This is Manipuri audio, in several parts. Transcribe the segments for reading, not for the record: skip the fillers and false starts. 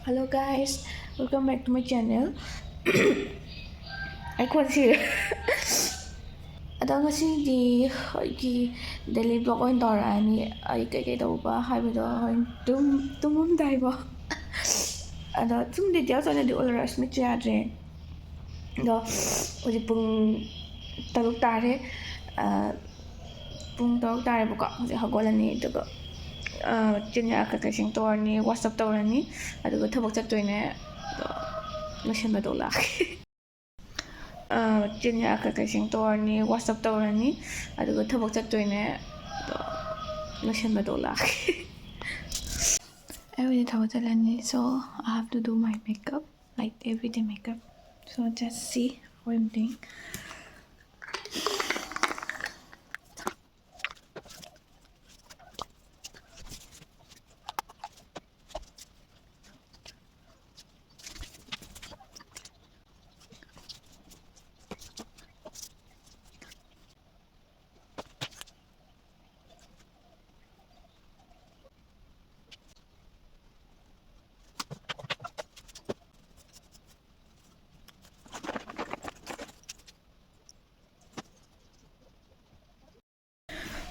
Hello guys, welcome back to my channel. I can't see. ꯑꯗꯣ ꯉꯁꯤꯗꯤ ꯑꯩꯒꯤ ꯗꯦꯂꯤ ꯕ꯭ꯂꯣꯛ ꯑꯣꯏꯅ ꯇꯧꯔꯛꯑꯅꯤ. ꯑꯩ ꯀꯩꯀꯩ ꯇꯧꯕ ꯍꯥꯏꯕꯗꯣ ꯍꯣꯔꯦꯟ ꯇꯨꯝꯃꯝꯗꯥꯏꯕꯣ. ꯑꯗꯣ ꯁꯨꯝ ꯗꯤꯇꯦꯜꯁ ꯑꯣꯏꯅꯗꯤ ꯎꯠꯂꯔꯣꯏ, ꯃꯤꯠꯁꯨ ꯌꯥꯗ꯭ꯔꯦ. ꯑꯗꯣ ꯍꯧꯖꯤꯛ ꯄꯨꯡ 6 ꯇꯥꯔꯦ. ꯄꯨꯡ 6 ꯇꯥꯔꯦꯕꯀꯣ. ꯍꯧꯖꯤꯛ ꯍꯧꯒꯠꯂꯅꯤ ꯑꯗꯨꯒ ꯆꯤꯟꯌꯥ ꯀꯩꯀꯩ ꯁꯦꯡꯇꯣꯛꯑꯅꯤ, ꯋꯥꯁꯑꯞ ꯇꯧꯔꯅꯤ, ꯑꯗꯨꯒ ꯊꯕꯛ ꯆꯠꯇꯣꯏꯅꯦ. ꯑꯗꯣ ꯂꯣꯏꯁꯤꯟꯕꯗꯣ ꯂꯥꯛꯑꯦ. ꯆꯤꯟꯌꯥ ꯀꯩꯀꯩ ꯁꯦꯡꯇꯣꯛꯑꯅꯤ, ꯋꯥꯁꯑꯞ ꯇꯧꯔꯅꯤ, ꯑꯗꯨꯒ ꯊꯕꯛ ꯆꯠꯇꯣꯏꯅꯦ. ꯑꯗꯣ ꯂꯣꯏꯁꯤꯟꯕꯗꯣ ꯂꯥꯛꯑꯦ. ꯑꯩ ꯊꯕꯛ ꯆꯠꯂꯅꯤ, so I have to do my makeup, like everyday makeup. So just see what I'm doing.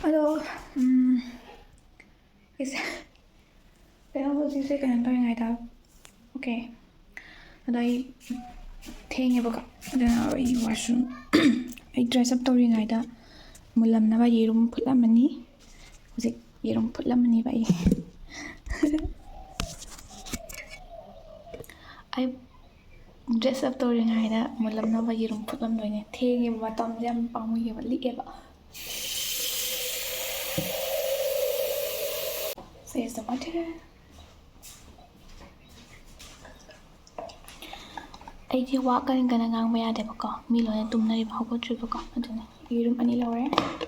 ꯑꯗꯣ ꯀꯩꯅꯣ ꯍꯧꯖꯤꯛꯁꯦ ꯀꯩꯅꯣ ꯇꯧꯔꯤꯉꯩꯗ ꯑꯣꯀꯦ. ꯑꯗꯣ ꯑꯩ ꯊꯦꯡꯉꯦꯕꯀꯣ. ꯑꯗꯨꯅ ꯑꯩ ꯋꯥꯁꯔꯨꯝ ꯑꯩ ꯗ꯭ꯔꯦꯁ ꯑꯞ ꯇꯧꯔꯤꯉꯩꯗ ꯃꯨꯜꯂꯝꯅꯕ ꯌꯦꯔꯨꯝ ꯐꯨꯠꯂꯝꯃꯅꯤ. ꯍꯧꯖꯤꯛ ꯌꯦꯔꯨꯝ ꯐꯨꯠꯂꯝꯃꯅꯤꯕ ꯑꯩ. ꯑꯩ ꯗ꯭ꯔꯦꯁ ꯑꯞ ꯇꯧꯔꯤꯉꯩꯗ ꯃꯨꯜꯂꯝꯅꯕ ꯌꯦꯔꯨꯝ ꯐꯨꯠꯂꯝꯗꯣꯏꯅꯦ. ꯊꯦꯡꯉꯦꯕ, ꯃꯇꯝꯁꯦ ꯌꯥꯝ ꯄꯥꯝꯃꯨꯏꯌꯦꯕ, ꯂꯤꯛꯑꯦꯕ. Face the water. ꯑꯩꯗꯤ ꯋꯥ ꯀꯟꯅ ꯉꯥꯡꯕ ꯌꯥꯗꯦꯕꯀꯣ, ꯃꯤ ꯂꯣꯏꯅ ꯇꯨꯝꯅꯔꯤꯕ, ꯍꯧꯒꯠꯇ꯭ꯔꯤꯕꯀꯣ. ꯑꯗꯨꯅ ꯌꯦꯔꯨꯝ 2 ꯂꯧꯔꯦ.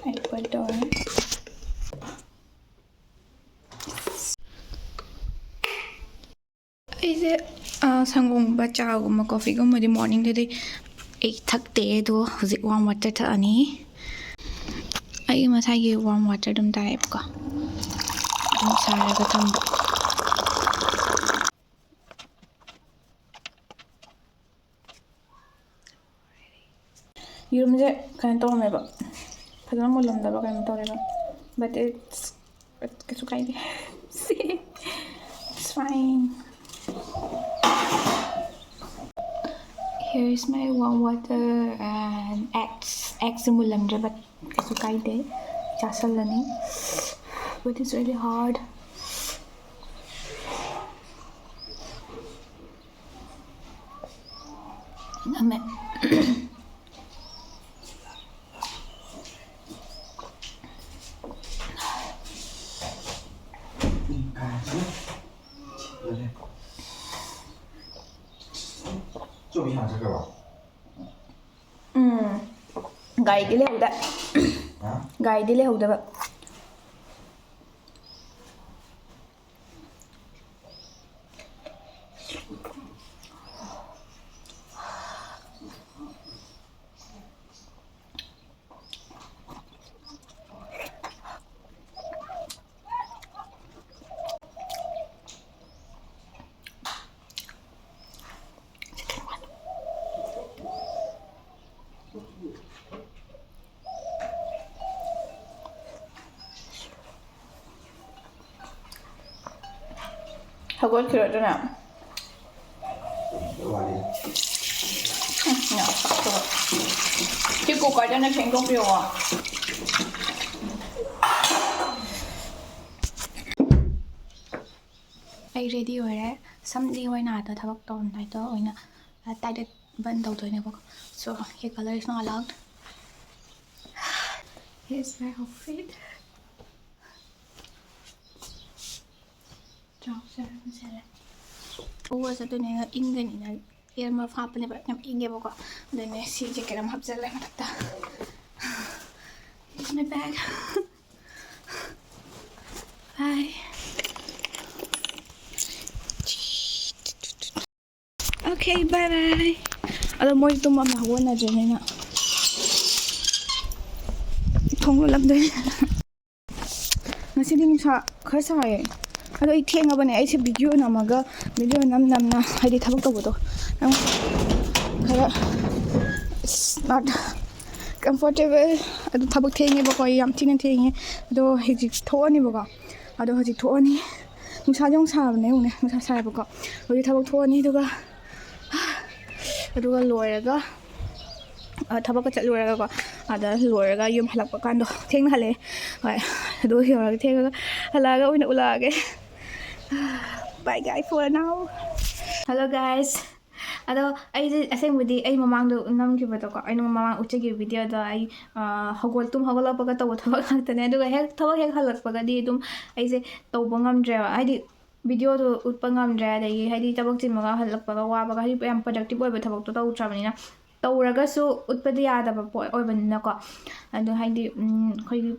ꯑꯩ ꯕꯣꯏꯜ ꯇꯧꯔꯦ. ꯑꯩꯁꯦ ꯁꯪꯒꯣꯝꯒꯨꯝꯕ, ꯆꯥꯒꯨꯝꯕ, ꯀꯣꯐꯤꯒꯨꯝꯕꯗꯤ ꯃꯣꯔꯅꯤꯡꯗꯗꯤ ꯑꯩ ꯊꯛꯇꯦ. ꯑꯗꯣ ꯍꯧꯖꯤꯛ ꯋꯥꯔꯝ ꯋꯥꯇꯔ ꯊꯛꯑꯅꯤ. ꯑꯩ ꯃꯁꯥꯒꯤ ꯋꯥꯔꯝ ꯋꯥꯇꯔ ꯑꯗꯨꯝ ꯇꯥꯔꯛꯑꯦꯕꯀꯣ, ꯑꯗꯨꯝ ꯁꯥꯔꯒ ꯊꯝꯕ. ꯌꯦꯔꯨꯝꯁꯦ ꯀꯩꯅꯣ ꯇꯧꯔꯝꯃꯦꯕ, ꯐꯖꯅ ꯃꯨꯜꯂꯝꯗꯕ ꯀꯩꯅꯣ ꯇꯧꯔꯦꯕ. Butꯀꯩꯁꯨ ꯀꯥꯏꯗꯦ. It's fine. Here is my warm water and eggs. Eggs mulamdre, but kaise kaide chasalani. But it's really hard. Amen. ꯒꯥꯔꯤꯗꯤ ꯂꯩꯍꯧꯗꯦ. ꯒꯥꯔꯤꯗꯤ ꯂꯩꯍꯧꯗꯕ. ꯍꯧꯒꯠꯈꯤꯔꯣꯏꯗ꯭ꯔꯅ? ꯁꯤ ꯀꯨꯀꯔꯗꯅ ꯐꯦꯡꯗꯣꯛꯄꯤꯌꯣ. ꯑꯩ ꯔꯦꯗꯤ ꯑꯣꯏꯔꯦ. ꯁꯝꯗꯤ ꯑꯣꯏꯅ ꯑꯥꯗ ꯊꯕꯛ ꯇꯧꯔꯝꯗꯥꯏꯗ ꯑꯣꯏꯅ ꯇꯥꯏꯗꯦꯠ ꯕꯟ ꯇꯧꯗꯣꯏꯅꯦꯕꯀꯣ. So hair color is not allowed. Here's my outfit. Trouser ꯑꯃ ꯁꯦꯠꯂꯦ. ꯎꯕ ꯆꯠꯇꯣꯏꯅꯦ, ꯏꯪꯒꯅꯤꯅ ꯑꯦꯔ ꯃꯐ ꯍꯥꯞꯄꯅꯦꯕ, ꯌꯥꯝ ꯏꯪꯉꯦꯕꯀꯣ. ꯑꯗꯨꯅꯦ ꯁꯤ ꯖꯦꯀꯦꯠ ꯑꯃ ꯍꯥꯞꯆꯜꯂꯦ ꯃꯊꯛꯇ. Here's my bag. Bye. Okay, bye bye. ꯑꯗꯣ ꯃꯣꯏ ꯇꯨꯝꯃꯝꯅ ꯍꯧꯒꯠꯅꯗ꯭ꯔꯤꯅꯤꯅ ꯊꯣꯡ ꯂꯣꯜꯂꯝꯗꯣꯏꯅꯦ. ꯉꯁꯤꯗꯤ ꯅꯨꯡꯁꯥ ꯈꯔ ꯁꯥꯏꯌꯦ. ꯑꯗꯣ ꯑꯩ ꯊꯦꯡꯉꯕꯅꯦ ꯑꯩꯁꯦ ꯚꯤꯗꯤꯑꯣ ꯅꯝꯃꯒ ꯚꯤꯗꯤꯑꯣ ꯅꯝꯅ ꯍꯥꯏꯗꯤ ꯊꯕꯛ ꯇꯧꯕꯗꯣ ꯅꯪ ꯈꯔ ꯅꯣꯠ ꯀꯝꯐꯣꯔꯇꯦꯕꯜ ꯑꯗꯨ ꯊꯕꯛ ꯊꯦꯡꯉꯦꯕꯀꯣ ꯑꯩ ꯌꯥꯝ ꯊꯤꯅ ꯊꯦꯡꯉꯦ ꯑꯗꯣ ꯍꯧꯖꯤꯛ ꯊꯣꯛꯑꯅꯤꯕꯀꯣ ꯑꯗꯣ ꯍꯧꯖꯤꯛ ꯊꯣꯛꯑꯅꯤ ꯅꯨꯡꯁꯥꯁꯦ ꯑꯃꯨꯛ ꯁꯥꯕꯅꯦ ꯌꯦꯡꯉꯨꯅꯦ ꯅꯨꯡꯁꯥ ꯁꯥꯏꯕꯀꯣ ꯍꯧꯖꯤꯛ ꯊꯕꯛ ꯊꯣꯛꯑꯅꯤ ꯑꯗꯨꯒ ꯂꯣꯏꯔꯒ ꯊꯕꯛꯀ ꯆꯠꯂꯨꯔꯒꯀꯣ ꯑꯗ ꯂꯣꯏꯔꯒ ꯌꯨꯝ ꯍꯜꯂꯛꯄ ꯀꯥꯟꯗꯣ ꯊꯦꯡꯅ ꯍꯜꯂꯛꯑꯦ ꯍꯣꯏ ꯑꯗꯨ ꯌꯧꯔꯒ ꯊꯦꯡꯉꯒ ꯍꯜꯂꯛꯑꯒ ꯑꯣꯏꯅ ꯎꯠꯂꯛꯑꯒꯦ Bye guys for now. Hello guys. ꯑꯗꯣ ꯑꯩꯁꯦ ꯑꯁꯦꯡꯕꯗꯤ ꯑꯩ ꯃꯃꯥꯡꯗ ꯅꯝꯈꯤꯕꯗꯣꯀꯣ ꯑꯩꯅ ꯃꯃꯥꯡ ꯎꯠꯆꯈꯤꯕ ꯚꯤꯗꯤꯑꯣꯗꯣ ꯑꯩ ꯍꯧꯒꯠꯂꯛꯄꯒ ꯇꯧꯕ ꯊꯕꯛ ꯉꯥꯛꯇꯅꯦ ꯑꯗꯨꯒ ꯊꯕꯛ ꯍꯦꯛ ꯍꯜꯂꯛꯄꯒꯗꯤ ꯑꯗꯨꯝ ꯑꯩꯁꯦ ꯇꯧꯕ ꯉꯝꯗ꯭ꯔꯦꯕ ꯍꯥꯏꯗꯤ ꯚꯤꯗꯤꯑꯣꯗꯣ ꯎꯠꯄ ꯉꯝꯗ꯭ꯔꯦ ꯑꯗꯒꯤ ꯍꯥꯏꯗꯤ ꯊꯕꯛ ꯆꯤꯟꯕꯒ ꯍꯜꯂꯛꯄꯒ ꯋꯥꯕꯒ ꯍꯥꯏꯗꯤ ꯌꯥꯝ ꯄ꯭ꯔꯗꯛꯇꯤꯕ ꯑꯣꯏꯕ ꯊꯕꯛꯇꯣ ꯇꯧꯗ꯭ꯔꯕꯅꯤꯅ ꯇꯧꯔꯒꯁꯨ ꯎꯠꯄꯗꯤ ꯌꯥꯗꯕ ꯄꯣꯠ ꯑꯣꯏꯕꯅꯤꯅꯀꯣ ꯑꯗꯣ ꯍꯥꯏꯗꯤ ꯑꯩꯈꯣꯏꯒꯤ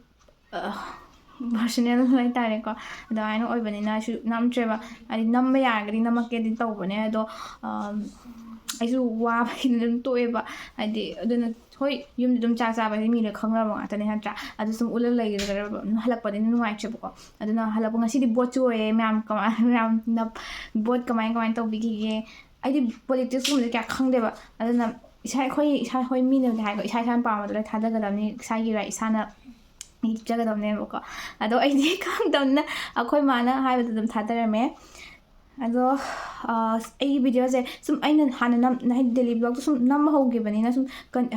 ꯄꯔꯁꯣꯅꯦꯜ ꯍꯥꯏꯇꯥꯔꯦꯀꯣ ꯑꯗꯨꯃꯥꯏꯅ ꯑꯣꯏꯕꯅꯤꯅ ꯑꯩꯁꯨ ꯅꯝꯗ꯭ꯔꯦꯕ ꯍꯥꯏꯗꯤ ꯅꯝꯕ ꯌꯥꯔꯒꯗꯤ ꯅꯝꯃꯛꯀꯦꯗꯤ ꯇꯧꯕꯅꯦ ꯑꯗꯣ ꯑꯩꯁꯨ ꯋꯥꯕꯒꯤꯅ ꯑꯗꯨꯝ ꯇꯣꯛꯑꯦꯕ ꯍꯥꯏꯗꯤ ꯑꯗꯨꯅ ꯍꯣꯏ ꯌꯨꯝꯗ ꯑꯗꯨꯝ ꯆꯥꯛ ꯆꯥꯕ ꯍꯥꯏꯗꯤ ꯃꯤꯅ ꯈꯪꯅꯕ ꯉꯥꯛꯇꯅꯦ ꯅꯠꯇ꯭ꯔꯥ ꯑꯗꯨ ꯁꯨꯝ ꯎꯠꯂ ꯂꯩꯒꯗ꯭ꯔꯕ ꯍꯜꯂꯛꯄꯗꯤ ꯅꯨꯡꯉꯥꯏꯇ꯭ꯔꯦꯕꯀோ ꯑꯗꯨꯅ ꯍꯜꯂꯛꯄ ꯉꯁꯤꯗꯤ ꯕꯣꯠꯁꯨ ꯑꯣꯏꯌꯦ ꯃꯌꯥꯝꯅ ꯕꯣꯠ ꯀꯃꯥꯏꯅ ꯇꯧꯕꯤꯈꯤꯒꯦ ꯑꯩꯗꯤ ꯄꯣꯂꯤꯇꯤꯛꯁꯀꯨꯝꯕꯁꯦ ꯀꯌꯥ ꯈꯪꯗꯦꯕ ꯑꯗꯨꯅ ꯑꯩꯈꯣꯏ ꯃꯤꯅꯗꯤ ꯍꯥꯏꯀꯣ ꯏꯁꯥꯅ ꯄꯥꯝꯕꯗꯣ ꯂꯣꯏ ꯊꯥꯗꯒꯗꯕꯅꯤ ꯏꯁꯥꯒꯤ ꯔꯥꯏꯠ ꯏꯁꯥꯅ ꯏꯖꯒꯗꯕꯅꯦꯕꯀꯣ ꯑꯗꯣ ꯑꯩꯗꯤ ꯈꯪꯗꯕꯅꯤꯅ ꯑꯩꯈꯣꯏ ꯃꯥꯅ ꯍꯥꯏꯕꯗꯣ ꯑꯗꯨꯝ ꯊꯥꯗꯔꯝꯃꯦ ꯑꯗꯣ ꯑꯩꯒꯤ ꯚꯤꯗꯤꯑꯣꯁꯦ ꯁꯨꯝ ꯑꯩꯅ ꯍꯥꯟꯅ ꯍꯥꯏꯗꯤ ꯗꯦꯂꯤ ꯕ꯭ꯂꯣꯛꯇꯣ ꯁꯨꯝ ꯅꯝꯕ ꯍꯧꯈꯤꯕꯅꯤꯅ ꯁꯨꯝ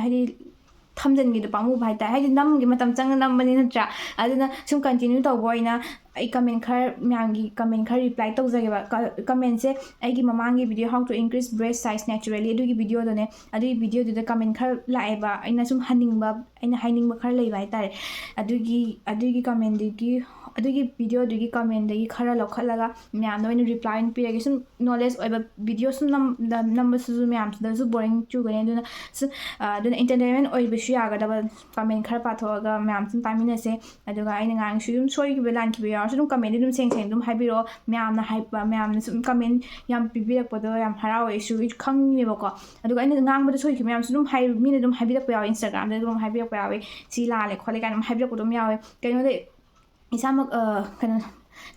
ꯍꯥꯏꯗꯤ ꯊꯝꯖꯤꯟꯒꯤꯗꯣ ꯄꯥꯝꯃꯨꯕ ꯍꯥꯏꯇꯥꯔꯦ ꯍꯥꯏꯗꯤ ꯅꯝꯒꯤ ꯃꯇꯝ ꯆꯪꯅ ꯅꯝꯕꯅꯤ ꯅꯠꯇ꯭ꯔꯥ ꯑꯗꯨꯅ ꯁꯨꯝ ꯀꯟꯇꯤꯅ꯭ꯌꯨ ꯇꯧꯕ ꯑꯣꯏꯅ ꯑꯩ ꯃꯌꯥꯝꯒꯤ ꯀꯃꯦꯟ ꯈꯔ ꯔꯤꯄ꯭ꯂꯥꯏ ꯇꯧꯖꯒꯦꯕ ꯀꯃꯦꯟꯁꯦ ꯑꯩꯒꯤ ꯃꯃꯥꯡꯒꯤ video how to increase breast size naturally ꯑꯗꯨꯒꯤ ꯚꯤꯗꯤꯑꯣꯗꯨꯅꯦ ꯑꯗꯨꯒꯤ ꯚꯤꯗꯤꯑꯣꯗꯨꯗ ꯀꯃꯦꯟꯈꯔ ꯂꯥꯛꯑꯦꯕ ꯑꯩꯅ ꯁꯨꯝ ꯑꯩꯅ ꯍꯥꯏꯅꯤꯡꯕ ꯈꯔ ꯂꯩꯕ ꯍꯥꯏꯇꯥꯔꯦ ꯑꯗꯨꯒꯤ ꯑꯗꯨꯒꯤ ꯚꯤꯗꯤꯑꯣꯗꯨꯒꯤ ꯀꯃꯦꯟꯗꯒꯤ ꯈꯔ ꯂꯧꯈꯠꯂꯒ ꯃꯌꯥꯝꯗ ꯑꯣꯏꯅ ꯔꯤꯄ꯭ꯂꯥꯏ ꯑꯣꯏꯅ ꯄꯤꯔꯒꯦ ꯁꯨꯝ ꯅꯣꯂꯦꯖ ꯑꯣꯏꯕ ꯚꯤꯗꯤꯑꯣ ꯁꯨꯝ ꯅꯝꯕꯁꯤꯁꯨ ꯃꯌꯥꯝꯁꯤꯗꯁꯨ ꯕꯣꯔꯤꯡ ꯆꯨꯒꯅꯤ ꯑꯗꯨꯅ ꯑꯦꯟꯇꯔꯇꯦꯟꯃꯦꯟ ꯑꯣꯏꯕꯁꯨ ꯌꯥꯒꯗꯕ ꯀꯃꯦꯟ ꯈꯔ ꯄꯥꯊꯣꯛꯑꯒ ꯃꯌꯥꯝ ꯁꯨꯝ ꯇꯥꯃꯤꯟꯅꯁꯦ ꯑꯗꯨꯒ ꯑꯩꯅ ꯉꯥꯡꯁꯨ ꯑꯗꯨꯝ ꯁꯣꯏꯈꯤꯕ ꯂꯥꯟꯈꯤꯕ ꯌꯥꯎꯔꯁꯨ ꯑꯗꯨꯝ ꯀꯃꯦꯟꯗꯤ ꯑꯗꯨꯝ ꯁꯦꯡ ꯑꯗꯨꯝ ꯍꯥꯏꯕꯤꯔꯛꯑꯣ ꯃꯌꯥꯝꯅ ꯁꯨꯝ ꯀꯃꯦꯟ ꯌꯥꯝ ꯄꯤꯕꯤꯔꯛꯄꯗꯣ ꯌꯥꯝ ꯍꯔꯥꯎꯋꯦ ꯑꯩꯁꯨ ꯈꯪꯉꯦꯕꯀꯣ ꯑꯗꯨꯒ ꯑꯩꯅ ꯉꯥꯡꯕꯗ ꯁꯣꯏꯈꯤꯕ ꯃꯌꯥꯝꯁꯨ ꯑꯗꯨꯝ ꯃꯤꯅ ꯑꯗꯨꯝ ꯍꯥꯏꯕꯤꯔꯛꯄ ꯌꯥꯎꯋꯦ ꯏꯟꯁꯇꯥꯒ꯭ꯔꯥꯝꯗ ꯑꯗꯨꯝ ꯍꯥꯏꯕꯤꯔꯛꯄ ꯌꯥꯎꯋꯦ ꯁꯤ ꯂꯥꯜꯂꯦ ꯈꯣꯠꯂꯦ ꯀꯥꯏꯅ ꯑꯗꯨꯝ ꯍꯥꯏꯕꯤꯔꯛꯄ ꯑꯗꯨꯝ ꯌꯥꯎꯋꯦ ꯀꯩꯅꯣꯗꯤ ꯏꯁꯥꯃꯛ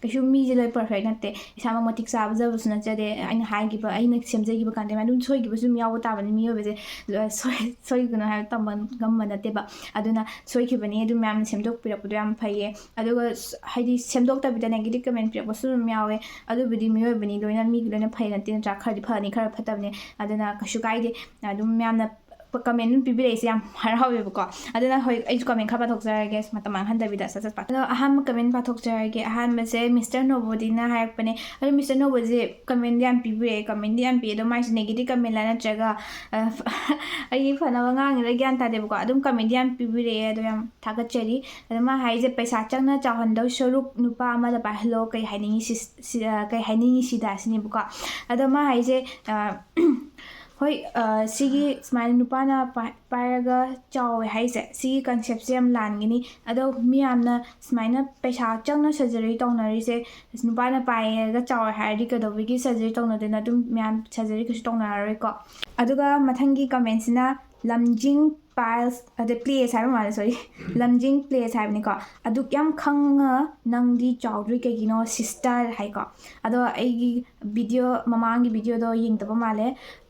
ꯀꯩꯁꯨ ꯃꯤꯁꯦ ꯂꯣꯏ ꯄꯔꯐꯦꯛ ꯅꯠꯇꯦ ꯏꯁꯥꯃꯛ ꯃꯇꯤꯛ ꯆꯥꯕꯖꯕꯁꯨ ꯅꯠꯆꯗꯦ ꯑꯩꯅ ꯁꯦꯝꯖꯈꯤꯕ ꯀꯟꯇꯦꯟ ꯑꯗꯨꯝ ꯁꯣꯏꯈꯤꯕꯁꯨ ꯑꯗꯨꯝ ꯌꯥꯎꯕ ꯇꯥꯕꯅꯤ ꯃꯤꯑꯣꯏꯕꯁꯦ ꯁꯣꯏꯒꯅꯣ ꯍꯥꯏꯕ ꯇꯝꯕ ꯉꯝꯕ ꯅꯠꯇꯦꯕ ꯑꯗꯨꯅ ꯁꯣꯏꯈꯤꯕꯅꯤ ꯑꯗꯨ ꯃꯌꯥꯝꯅ ꯁꯦꯝꯗꯣꯛꯄꯤꯔꯛꯄꯗꯣ ꯌꯥꯝ ꯐꯩꯌꯦ ꯑꯗꯨꯒ ꯍꯥꯏꯗꯤ ꯁꯦꯝꯗꯣꯛꯇꯕꯤꯗ ꯅꯦꯒꯦꯇꯤቭ ꯀꯃꯦꯟ ꯄꯤꯔꯛꯄꯁꯨ ꯑꯗꯨꯝ ꯌꯥꯎꯋꯦ ꯑꯗꯨꯕꯨꯗꯤ ꯃꯤꯑꯣꯏꯕꯅꯤ ꯃꯤꯒꯤ ꯂꯣꯏꯅ ꯐꯩ ꯅꯠꯇꯦ ꯅꯠꯇ꯭ꯔꯥ ꯈꯔꯗꯤ ꯐꯅꯤ ꯈꯔ ꯐꯠꯇꯕꯅꯤ ꯑꯗꯨꯅ ꯀꯩꯁꯨ ꯀꯥꯏꯗꯦ ꯑꯗꯨꯝ ꯃꯌꯥꯝꯅ ꯀꯃꯦꯟ ꯑꯗꯨꯝ ꯄꯤꯕꯤꯔꯛꯏꯁꯦ ꯌꯥꯝ ꯍꯔꯥꯎꯋꯦꯕꯀോ ꯑꯗꯨꯅ ꯍꯣꯏ ꯑꯩꯁꯨ ꯀꯃꯦꯟ ꯈꯔ ꯄꯥꯊꯣꯛꯆꯔꯒꯦ ꯃꯇꯝ ꯃꯥꯡꯍꯟꯗꯕꯤꯗ ꯁꯠ ꯑꯗꯣ ꯑꯍꯥꯟꯕ ꯀꯃꯦꯟ ꯄꯥꯊꯣꯛꯆꯔꯒꯦ ꯑꯍꯥꯟꯕꯁꯦ ꯃꯤꯁꯇꯔ ꯅꯣꯕꯣꯗꯤꯅ ꯍꯥꯏꯔꯛꯄꯅꯦ ꯑꯗꯣ ꯃꯤꯁꯇꯔ ꯅꯣꯕꯣꯗꯤꯁꯦ ꯀꯃꯦꯟꯗꯤ ꯌꯥꯝ ꯄꯤꯕꯤꯔꯛꯑꯦ ꯀꯃꯦꯟꯗꯤ ꯌꯥꯝ ꯄꯤꯑꯦ ꯑꯗꯣ ꯃꯥꯏꯁꯦ ꯅꯦꯒꯦꯇꯤቭ ꯀꯃꯦꯟꯂ ꯅꯠꯇ꯭ꯔꯒ ꯑꯩꯒꯤ ꯐꯅꯕ ꯉꯥꯡꯉꯤꯔ ꯒ꯭ꯌꯥꯟ ꯇꯥꯗꯦꯕꯀꯣ ꯑꯗꯨꯝ ꯀꯃꯦꯟꯗꯤ ꯌꯥꯝ ꯄꯤꯕꯤꯔꯛꯑꯦ ꯑꯗꯣ ꯌꯥꯝ ꯊꯥꯒꯠꯆꯔꯤ ꯑꯗꯣ ꯃꯥ ꯍꯥꯏꯁꯦ ꯄꯩꯁా ꯆꯪꯅ ꯆꯥꯎꯍꯟꯗꯧ ꯁꯔꯨꯛ ꯅꯨꯄꯥ ꯑꯃꯗ ꯄꯥꯏꯍꯜꯂꯣ ꯀꯩ ꯍꯥꯏꯅꯤꯡꯉꯤ ꯁꯤꯗ ꯁꯤꯅꯦꯕꯀോ ꯑꯗꯣ ꯃꯥ ꯍꯥꯏꯁꯦ ꯍꯣꯏ ꯁꯤꯒꯤ ꯁꯨꯃꯥꯏꯅ ꯅꯨꯄꯥꯅ ꯄꯥꯏꯔꯒ ꯆꯥꯎꯋꯦ ꯍꯥꯏꯁꯦ ꯁꯤꯒꯤ ꯀꯟꯁꯦꯞꯁꯦ ꯌꯥꯝ ꯂꯥꯟꯒꯅꯤ ꯑꯗꯣ ꯃꯤꯌꯥꯝꯅ ꯁꯨꯃꯥꯏꯅ ꯄꯩꯁꯥ ꯆꯪꯅ ꯁꯔꯖꯔꯤ ꯇꯧꯅꯔꯤꯁꯦ ꯅꯨꯄꯥꯅ ꯄꯥꯏꯔꯒ ꯆꯥꯎꯋꯦ ꯍꯥꯏꯔꯗꯤ ꯀꯩꯗꯧꯕꯒꯤ ꯁꯔꯖꯔꯤ ꯇꯧꯅꯗꯣꯏꯅꯣ ꯑꯗꯨꯝ ꯃꯌꯥꯝ ꯁꯔꯖꯔꯤ ꯀꯩꯁꯨ ꯇꯧꯅꯔꯔꯣꯏꯀꯣ ꯑꯗꯨꯒ ꯃꯊꯪꯒꯤ ꯀꯃꯦꯟꯁꯤꯅ ꯂꯝꯖꯤꯡ ꯄꯥꯏꯜꯁ ꯑꯗ ꯄ꯭ꯂꯦꯁ ꯍꯥꯏꯕ ꯃꯥꯜꯂꯦ ꯁꯣꯔꯤ ꯂꯝꯖꯤꯡ ꯄ꯭ꯂꯦꯁ ꯍꯥꯏꯕꯅꯤꯀꯣ ꯑꯗꯨꯛ ꯌꯥꯝ ꯈꯪꯉ ꯅꯪꯗꯤ ꯆꯥꯎꯗ꯭ꯔꯤ ꯀꯩꯒꯤꯅோ ꯁꯤꯁꯇꯔ ꯍꯥꯏꯀꯣ ꯑꯗꯣ ꯑꯩꯒꯤ ꯃꯃꯥꯡꯒꯤ ꯚꯤꯗꯤꯑꯣꯗꯣ ꯌꯦꯡꯗꯕ ꯃꯥꯜꯂꯦ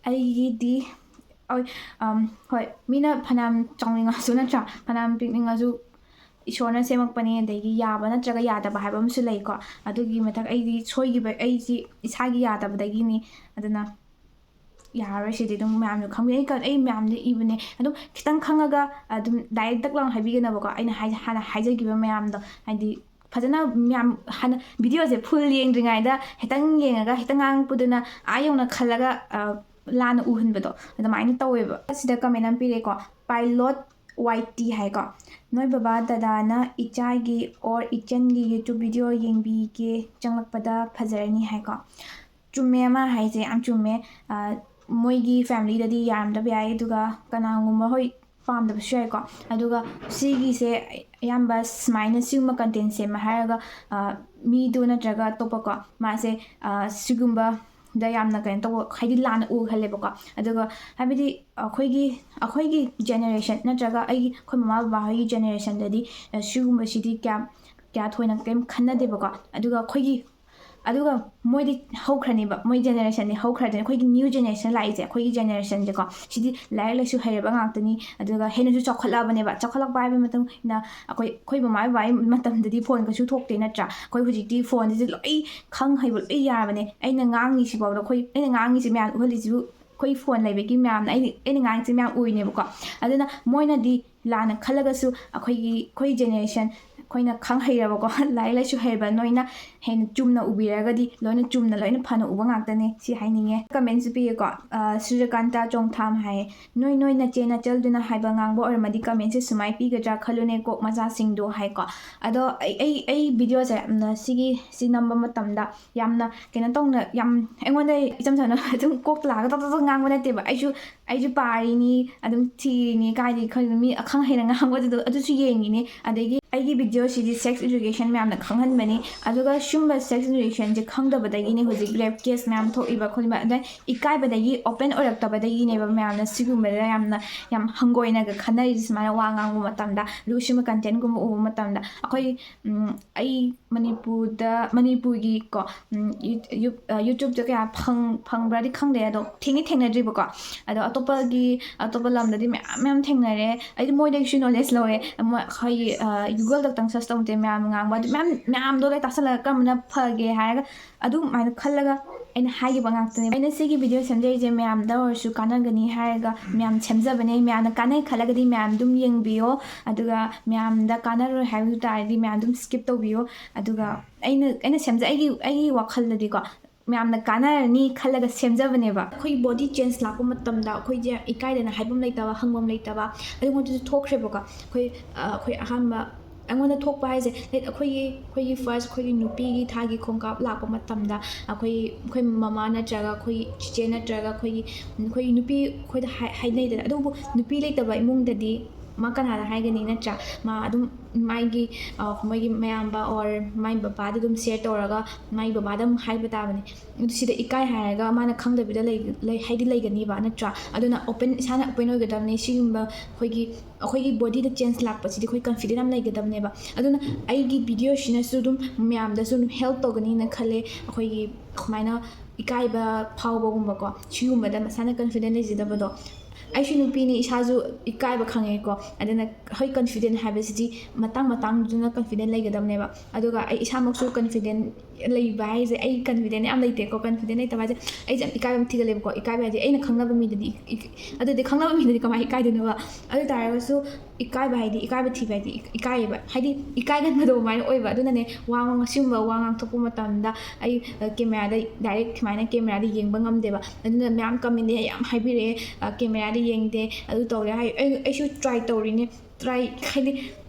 ꯑꯩꯒꯤꯗꯤ ꯍꯣꯏ ꯃꯤꯅ ꯐꯅꯌꯥꯝ ꯆꯥꯎꯅꯤꯡꯉꯁꯨ ꯅꯠꯇ꯭ꯔꯥ ꯐꯅꯌꯥꯝ ꯄꯤꯛꯅꯤꯡꯉꯁꯨ ꯏꯁꯣꯔꯅ ꯁꯦꯝꯃꯛꯄꯅꯦ ꯑꯗꯒꯤ ꯌꯥꯕ ꯅꯠꯇ꯭ꯔꯒ ꯌꯥꯗꯕ ꯍꯥꯏꯕ ꯑꯃꯁꯨ ꯂꯩꯀꯣ ꯑꯗꯨꯒꯤ ꯃꯊꯛ ꯑꯩꯁꯤ ꯏꯁꯥꯒꯤ ꯌꯥꯗꯕꯗꯒꯤꯅꯤ ꯑꯗꯨꯅ ꯌꯥꯔꯔꯣꯏ ꯁꯤꯗꯤ ꯑꯗꯨꯝ ꯃꯌꯥꯝꯁꯨ ꯈꯪꯕꯤ ꯑꯩ ꯃꯌꯥꯝꯗꯤ ꯏꯕꯅꯦ ꯑꯗꯨꯝ ꯈꯤꯇꯪ ꯈꯪꯉꯒ ꯑꯗꯨꯝ ꯗꯥꯏꯔꯦꯛ ꯇꯛ ꯂꯥꯎꯅ ꯍꯥꯏꯕꯤꯒꯅꯕꯀꯣ ꯑꯩꯅ ꯍꯥꯟꯅ ꯍꯥꯏꯖꯈꯤꯕ ꯃꯌꯥꯝꯗꯣ ꯍꯥꯏꯗꯤ ꯐꯖꯅ ꯃꯌꯥꯝ ꯍꯥꯟꯅ ꯚꯤꯗꯤꯑꯣꯁꯦ ꯐꯨꯜ ꯌꯦꯡꯗ꯭ꯔꯤꯉꯩꯗ ꯈꯤꯇꯪ ꯌꯦꯡꯉꯒ ꯈꯤꯇꯪ ꯉꯥꯡꯉꯛꯄꯗꯨꯅ ꯌꯧꯅ ꯈꯜꯂꯒ ꯂꯥꯟꯅ ꯎꯍꯟꯕꯗꯣ ꯑꯗꯨꯃꯥꯏꯅ ꯇꯧꯋꯦꯕ ꯁꯤꯗ ꯀꯃꯦꯟ ꯑꯃ ꯄꯤꯔꯦꯀꯣ ꯄꯥꯏꯂꯣꯠ ꯋꯥꯏꯇꯤ ꯍꯥꯏꯀꯣ ꯅꯣꯏ ꯕꯕꯥ ꯗꯗꯥꯅ ꯏꯆꯥꯒꯤ ꯑꯣꯔ ꯏꯆꯟꯒꯤ ꯌꯨꯇꯨꯕ ꯚꯤꯗꯤꯑꯣ ꯌꯦꯡꯕꯤꯒꯦ ꯆꯪꯂꯛꯄꯗ ꯐꯖꯔꯅꯤ ꯍꯥꯏꯀꯣ ꯆꯨꯝꯃꯦ ꯑꯃ ꯍꯥꯏꯁꯦ ꯌꯥꯝ ꯆꯨꯝꯃꯦ ꯃꯣꯏꯒꯤ ꯐꯦꯃꯤꯂꯤꯗꯗꯤ ꯌꯥꯔꯝꯗꯕ ꯌꯥꯏ ꯑꯗꯨꯒ ꯀꯅꯥꯒꯨꯝꯕ ꯍꯣꯏ ꯄꯥꯝꯗꯕꯁꯨ ꯌꯥꯏꯀꯣ ꯑꯗꯨꯒ ꯁꯤꯒꯤꯁꯦ ꯑꯌꯥꯝꯕ ꯁꯨꯃꯥꯏꯅ ꯁꯤꯒꯨꯝꯕ ꯀꯟꯇꯦꯟ ꯁꯦꯝꯕ ꯍꯥꯏꯔꯒ ꯃꯤꯗꯨ ꯅꯠꯇ꯭ꯔꯒ ꯑꯇꯣꯞꯄꯀꯣ ꯃꯥꯁꯦ ꯁꯤꯒꯨꯝꯕꯗ ꯌꯥꯝꯅ ꯀꯩꯅꯣ ꯇꯧꯕ ꯍꯥꯏꯗꯤ ꯂꯥꯟꯅ ꯎꯍꯜꯂꯦꯕꯀꯣ ꯑꯗꯨꯒ ꯍꯥꯏꯕꯗꯤ ꯑꯩꯈꯣꯏꯒꯤ ꯖꯦꯅꯦꯔꯦꯁꯟ ꯅꯠꯇ꯭ꯔꯒ ꯑꯩꯈꯣꯏ ꯃꯃꯥ ꯕꯕꯥꯍꯣꯏꯒꯤ ꯖꯦꯅꯦꯔꯦꯁꯟꯗꯗꯤ ꯁꯤꯒꯨꯝꯕꯁꯤꯗꯤ ꯀꯌꯥ ꯊꯣꯏꯅ ꯀꯩꯝ ꯈꯟꯅꯗꯦꯕꯀꯣ ꯑꯗꯨꯒ ꯑꯩꯈꯣꯏꯒꯤ ꯑꯗꯨꯒ ꯃꯣꯏꯗꯤ ꯍꯧꯈ꯭ꯔꯅꯦꯕ ꯃꯣꯏ ꯖꯦꯅꯦꯔꯦꯁꯟꯗꯤ ꯍꯧꯈ꯭ꯔꯗꯅꯤ ꯑꯩꯈꯣꯏꯒꯤ ꯅ꯭ꯌꯨ ꯖꯦꯅꯦꯔꯦꯁꯟ ꯂꯥꯛꯏꯁꯦ ꯑꯩꯈꯣꯏꯒꯤ ꯖꯦꯅꯦꯔꯦꯁꯟꯁꯦꯀꯣ ꯁꯤꯗꯤ ꯂꯥꯏꯔꯤꯛ ꯂꯥꯏꯁꯨ ꯍꯩꯔꯕ ꯉꯥꯛꯇꯅꯤ ꯑꯗꯨꯒ ꯍꯦꯟꯅꯁꯨ ꯆꯥꯎꯈꯠꯂꯛꯑꯕꯅꯦꯕ ꯆꯥꯎꯈꯠꯂꯛꯄ ꯍꯥꯏꯕ ꯃꯇꯨꯡ ꯑꯩꯈꯣꯏ ꯃꯃꯥ ꯕꯕꯥꯒꯤ ꯃꯇꯝꯗꯗꯤ ꯐꯣꯟ ꯀꯩꯁꯨ ꯊꯣꯛꯇꯦ ꯅꯠꯇ꯭ꯔꯥ ꯑꯩꯈꯣꯏ ꯍꯧꯖꯤꯛꯇꯤ ꯐꯣꯟꯁꯤꯁꯦ ꯂꯣꯏ ꯈꯪ ꯍꯩꯕ ꯂꯣꯏ ꯌꯥꯔꯕꯅꯦ ꯑꯩꯅ ꯉꯥꯡꯉꯤꯁꯤꯐꯥꯎꯗ ꯑꯩꯅ ꯉꯥꯡꯉꯤꯁꯤ ꯃꯌꯥꯝ ꯎꯍꯜꯂꯤꯁꯤꯕꯨ ꯑꯩꯈꯣই ꯐꯣꯟ ꯂꯩꯕꯒꯤ ꯃꯌꯥꯝꯅ ꯑꯩꯅ ꯉꯥꯡꯉꯤꯁꯦ ꯃꯌꯥꯝ ꯎꯏꯅꯦꯕꯀꯣ ꯑꯗꯨꯅ ꯃꯣꯏꯅꯗꯤ ꯂꯥꯟꯅ ꯈꯜꯂꯒꯁꯨ ꯑꯩꯈꯣꯏ ꯖꯦꯅꯦꯔꯦꯁꯟ ꯑꯩꯈꯣꯏꯅ ꯈꯪ ꯍꯩꯔꯕꯀꯣ ꯂꯥꯏꯔꯤꯛ ꯂꯥꯏꯁꯨ ꯍꯩꯔꯕ ꯅꯣꯏꯅ ꯍꯦꯟꯅ ꯆꯨꯝꯅ ꯎꯕꯤꯔꯒꯗꯤ ꯂꯣꯏꯅ ꯆꯨꯝꯅ ꯂꯣꯏꯅ ꯐꯅ ꯎꯕ ꯉꯥꯛꯇꯅꯦ ꯁꯤ ꯍꯥꯏꯅꯤꯡꯉꯦ ꯀꯃꯦꯟꯁꯨ ꯄꯤꯌꯦꯀꯣ ꯁꯨꯔꯖꯀꯥꯟꯇꯥ ꯆꯣꯡꯊꯥꯝ ꯍꯥꯏꯌꯦ ꯅꯣꯏ ꯅꯆꯦ ꯅꯆꯜꯗꯨꯅ ꯍꯥꯏꯕ ꯉꯥꯡꯕ ꯑꯣꯏꯔꯝꯃꯗꯤ ꯀꯃꯦꯟꯁꯦ ꯁꯨꯃꯥꯏ ꯄꯤꯒꯗ꯭ꯔꯥ ꯈꯜꯂꯨꯅꯦ ꯀꯣꯛ ꯃꯆꯥꯁꯤꯡꯗꯣ ꯍꯥꯏꯀꯣ ꯑꯗꯣ ꯑꯩ ꯚꯤꯗꯤꯑꯣꯁꯦ ꯁꯤ ꯅꯝꯕ ꯃꯇꯝꯗ ꯌꯥꯝꯅ ꯀꯩꯅꯣ ꯇꯧꯅ ꯌꯥꯝ ꯑꯩꯉꯣꯟꯗ ꯏꯆꯝ ꯆꯝꯅ ꯑꯗꯨꯝ ꯀꯣꯛꯇ ꯂꯥꯛꯑꯒ ꯇꯞ ꯉꯥꯡꯕ ꯅꯠꯇꯦꯕ ꯑꯩꯁꯨ ꯄꯥꯔꯤꯅꯤ ꯑꯗꯨꯝ ꯊꯤꯔꯤꯅꯤ ꯀꯥꯏꯗꯤ ꯈꯪꯗꯦ ꯃꯤ ꯑꯈꯪ ꯍꯩꯅ ꯉꯥꯡꯕꯗꯨꯗꯣ ꯑꯗꯨꯁꯨ ꯌꯦꯡꯉꯤꯅꯤ ꯑꯗꯒꯤ ꯑꯩꯒꯤ ꯚꯤꯗꯤꯑꯣꯁꯤꯗꯤ ꯁꯦꯛꯁ ꯏꯗꯨꯀꯦꯁꯟ ꯃꯌꯥꯝꯅ ꯈꯪꯍꯟꯕꯅꯤ ꯑꯗꯨꯒ ꯁꯨꯝꯕ ꯁꯦꯛꯁ ꯏꯗꯨꯀꯦꯁꯟꯁꯦ ꯈꯪꯗꯕꯗꯒꯤꯅꯤ ꯍꯧꯖꯤꯛ ꯔꯦꯞ ꯀꯦꯁ ꯃꯌꯥꯝ ꯊꯣꯛꯏꯕ ꯈꯣꯠꯂꯤꯕ ꯑꯗꯩ ꯏꯀꯥꯏꯕꯗꯒꯤ ꯑꯣꯄꯟ ꯑꯣꯏꯔꯛꯇꯕꯗꯒꯤꯅꯦꯕ ꯃꯌꯥꯝꯅ ꯁꯤꯒꯨꯝꯕꯗ ꯌꯥꯝ ꯍꯪꯒꯣꯏꯅꯒ ꯈꯟꯅꯔꯤꯁꯦ ꯁꯨꯃꯥꯏꯅ ꯋꯥ ꯉꯥꯡꯕ ꯃꯇꯝꯗ ꯑꯗꯨꯒ ꯁꯤꯒꯨꯝꯕ ꯀꯟꯇꯦꯟꯠꯒꯨꯝꯕ ꯎꯕ ꯃꯇꯝꯗ ꯑꯩ ꯃꯅꯤꯄꯨꯔꯒꯤ ꯀꯣ ꯌꯨꯇ꯭ꯌꯨꯕꯇ ꯀꯌꯥ ꯐꯪꯕ꯭ꯔꯗꯤ ꯈꯪꯗꯦ ꯑꯗꯣ ꯊꯦꯡꯅꯗ꯭ꯔꯤꯕꯀꯣ ꯑꯗꯣ ꯑꯇꯣꯞꯄ ꯂꯝꯗꯗꯤ ꯃꯌꯥꯝ ꯊꯦꯡꯅꯔꯦ ꯑꯩꯗꯤ ꯃꯣꯏꯗꯒꯤꯁꯨ ꯅꯣꯂꯦꯖ ꯂꯧꯋꯦ ꯑꯩꯈꯣꯏꯒꯤ ꯒꯨꯒꯜꯗꯛꯇꯪ ꯁꯔꯁ ꯇꯧꯗꯦ ꯃꯌꯥꯝ ꯉꯥꯡꯕ ꯑꯗꯨ ꯃꯌꯥꯝꯗꯣ ꯂꯣꯏ ꯇꯥꯁꯜꯂꯒ ꯀꯔꯝꯕꯅ ꯐꯒꯦ ꯍꯥꯏꯔꯒ ꯑꯗꯨꯃꯥꯏꯅ ꯈꯜꯂꯒ ꯑꯩꯅ ꯍꯥꯏꯈꯤꯕ ꯉꯥꯛꯇꯅꯦ ꯑꯩꯅ ꯁꯤꯒꯤ ꯚꯤꯗꯤꯑꯣ ꯁꯦꯝꯖꯔꯤꯁꯦ ꯃꯌꯥꯝꯗ ꯑꯣꯏꯔꯁꯨ ꯀꯥꯟꯅꯒꯅꯤ ꯍꯥꯏꯔꯒ ꯃꯌꯥꯝ ꯁꯦꯝꯖꯕꯅꯦ ꯃꯌꯥꯝꯅ ꯀꯥꯟꯅꯩ ꯈꯜꯂꯒꯗꯤ ꯃꯌꯥꯝ ꯑꯗꯨꯝ ꯌꯦꯡꯕꯤꯌꯣ ꯑꯗꯨꯒ ꯃꯌꯥꯝꯗ ꯀꯥꯟꯅꯔꯣꯏ ꯍꯥꯏꯕꯗꯨ ꯇꯥꯔꯗꯤ ꯃꯌꯥꯝ ꯑꯗꯨꯝ ꯁ꯭ꯀꯤꯞ ꯇꯧꯕꯤꯌꯣ ꯑꯗꯨꯒ ꯑꯩꯅ ꯑꯩꯒꯤ ꯋꯥꯈꯜꯗꯗꯤꯀꯣ ꯃꯌꯥꯝꯅ ꯀꯥꯟꯅꯔꯅꯤ ꯈꯜꯂꯒ ꯁꯦꯝꯖꯕꯅꯦꯕ ꯑꯩꯈꯣꯏ ꯕꯣꯗꯤ ꯆꯦꯟꯖ ꯂꯥꯛꯄ ꯃꯇꯝꯗ ꯑꯩꯈꯣꯏꯁꯦ ꯏꯀꯥꯏꯗꯅ ꯍꯥꯏꯐꯝ ꯂꯩꯇꯕ ꯍꯪꯐꯝ ꯂꯩꯇꯕ ꯑꯩꯉꯣꯟꯗꯁꯨ ꯊꯣꯛꯈ꯭ꯔꯦꯕꯀꯣ ꯑꯩꯈꯣꯏ ꯑꯍꯥꯟꯕ ꯑꯩꯉꯣꯟꯗ ꯊꯣꯛꯄ ꯍꯥꯏꯁꯦ ꯑꯩꯈꯣꯏꯒꯤ ꯐꯥꯔꯁ ꯑꯩꯈꯣꯏꯒꯤ ꯅꯨꯄꯤꯒꯤ ꯊꯥꯒꯤ ꯈꯣꯡꯀꯥꯞ ꯂꯥꯛꯄ ꯃꯇꯝꯗ ꯑꯩꯈꯣꯏ ꯃꯃꯥ ꯅꯠꯇ꯭ꯔꯒ ꯑꯩꯈꯣꯏ ꯆꯤꯆꯦ ꯅꯠꯇ꯭ꯔꯒ ꯑꯩꯈꯣꯏꯒꯤ ꯅꯨꯄꯤ ꯑꯩꯈꯣꯏꯗ ꯍꯥꯏꯅꯩꯗꯅ ꯑꯗꯨꯕꯨ ꯅꯨꯄꯤ ꯂꯩꯇꯕ ꯏꯃꯨꯡꯗꯗꯤ ꯃꯥ ꯀꯅꯥꯗ ꯍꯥꯏꯒꯅꯤ ꯅꯠꯇ꯭ꯔꯥ ꯃꯥ ꯑꯗꯨꯝ ꯃꯣꯏꯒꯤ ꯃꯌꯥꯝꯕ ꯑꯣꯔ ꯃꯥꯏ ꯕꯕꯥꯗ ꯑꯗꯨꯝ ꯁꯦꯌꯔ ꯇꯧꯔꯒ ꯃꯥꯏ ꯕꯕꯥꯗ ꯑꯃꯨꯛ ꯍꯥꯏꯕ ꯇꯥꯕꯅꯤ ꯑꯗꯨ ꯁꯤꯗ ꯏꯀꯥꯏ ꯍꯥꯏꯔꯒ ꯃꯥꯅ ꯈꯪꯗꯕꯤꯗ ꯍꯥꯏꯗꯤ ꯂꯩꯒꯅꯤꯕ ꯅꯠꯇ꯭ꯔꯥ ꯑꯗꯨꯅ ꯏꯁꯥꯅ ꯑꯣꯄꯟ ꯑꯣꯏꯒꯗꯕꯅꯤ ꯁꯤꯒꯨꯝꯕ ꯑꯩꯈꯣꯏꯒꯤ ꯕꯣꯗꯤꯗ ꯆꯦꯟꯖ ꯂꯥꯛꯄꯁꯤꯗꯤ ꯑꯩꯈꯣꯏ ꯀꯟꯐꯤꯗꯦꯟ ꯌꯥꯝ ꯂꯩꯒꯗꯕꯅꯦꯕ ꯑꯗꯨꯅ ꯑꯩꯒꯤ ꯚꯤꯗꯤꯑꯣꯁꯤꯅꯁꯨ ꯑꯗꯨꯝ ꯃꯌꯥꯝꯗꯁꯨ ꯑꯗꯨꯝ ꯍꯦꯜꯞ ꯇꯧꯒꯅꯤꯅ ꯈꯜꯂꯦ ꯑꯩꯈꯣꯏꯒꯤ ꯁꯨꯃꯥꯏꯅ ꯏꯀꯥꯏꯕ ꯐꯥꯎꯕꯒꯨꯝꯕꯀꯣ ꯁꯤꯒꯨꯝꯕꯗ ꯃꯁꯥꯅ ꯀꯟꯐꯤꯗꯦꯟ ꯂꯩꯖꯗꯕꯗꯣ ꯑꯩꯁꯨ ꯅꯨꯄꯤꯅꯤ ꯏꯁꯥꯁꯨ ꯏꯀꯥꯏꯕ ꯈꯪꯉꯦꯀꯣ ꯑꯗꯨꯅ ꯍꯣꯏ ꯀꯟꯐꯤꯗꯦꯟ ꯍꯥꯏꯕꯁꯤꯗꯤ ꯃꯇꯥꯡꯗꯨꯅ ꯀꯟꯐꯤꯗꯦꯟ ꯂꯩꯒꯗꯕꯅꯦꯕ ꯑꯗꯨꯒ ꯑꯩ ꯏꯁꯥꯃꯛꯁꯨ ꯀꯟꯐꯤꯗꯦꯟ ꯂꯩꯕ ꯍꯥꯏꯁꯦ ꯑꯩ ꯀꯟꯐꯤꯗꯦꯟ ꯌꯥꯝ ꯂꯩꯇꯦꯀꯣ ꯀꯟꯐꯤꯗꯦꯟ ꯂꯩꯇꯕ ꯍꯥꯏꯁꯦ ꯑꯩꯁꯦ ꯌꯥꯝ ꯏꯀꯥꯏꯕ ꯑꯃ ꯊꯤꯒꯠꯂꯦꯕꯀꯣ ꯏꯀꯥꯏꯕ ꯍꯥꯏꯗꯤ ꯑꯩꯅ ꯈꯪꯅꯕ ꯃꯤꯗꯗꯤ ꯑꯗꯨꯗꯤ ꯈꯪꯅꯕ ꯃꯤꯗꯗꯤ ꯀꯃꯥꯏꯅ ꯏꯀꯥꯏꯗꯣꯏꯅꯣꯕ ꯑꯗꯨ ꯇꯥꯔꯒꯁꯨ ꯏꯀꯥꯏꯕ ꯊꯤꯕ ꯍꯥꯏꯗꯤ ꯏꯀꯥꯏꯌꯦꯕ ꯍꯥꯏꯗꯤ ꯏꯀꯥꯏꯒꯟꯕꯗꯣ ꯑꯗꯨꯃꯥꯏꯅ ꯑꯣꯏꯕ ꯑꯗꯨꯅꯅꯦ ꯁꯤꯒꯨꯝꯕ ꯋꯥ ꯉꯥꯡꯊꯣꯛꯄ ꯃꯇꯝꯗ ꯑꯩ ꯀꯦꯃꯦꯔꯥꯗ ꯗꯥꯏꯔꯦꯛ ꯁꯨꯃꯥꯏꯅ ꯀꯦꯃꯦꯔꯥꯗ ꯌꯦꯡꯕ ꯉꯝꯗꯦꯕ ꯑꯗꯨꯅ ꯃꯌꯥꯝ ꯀꯃꯦꯟꯗ ꯌꯥꯝ ꯍꯥꯏꯕꯤꯔꯛꯑꯦ ꯀꯦꯃꯦꯔꯥꯗ ꯌꯦꯡꯗꯦ ꯑꯗꯨ ꯇꯧꯔꯦ ꯑꯩꯁꯨ ꯇ꯭ꯔꯥꯏ ꯇꯧꯔꯤꯅꯦ ꯍꯥꯏꯗꯤ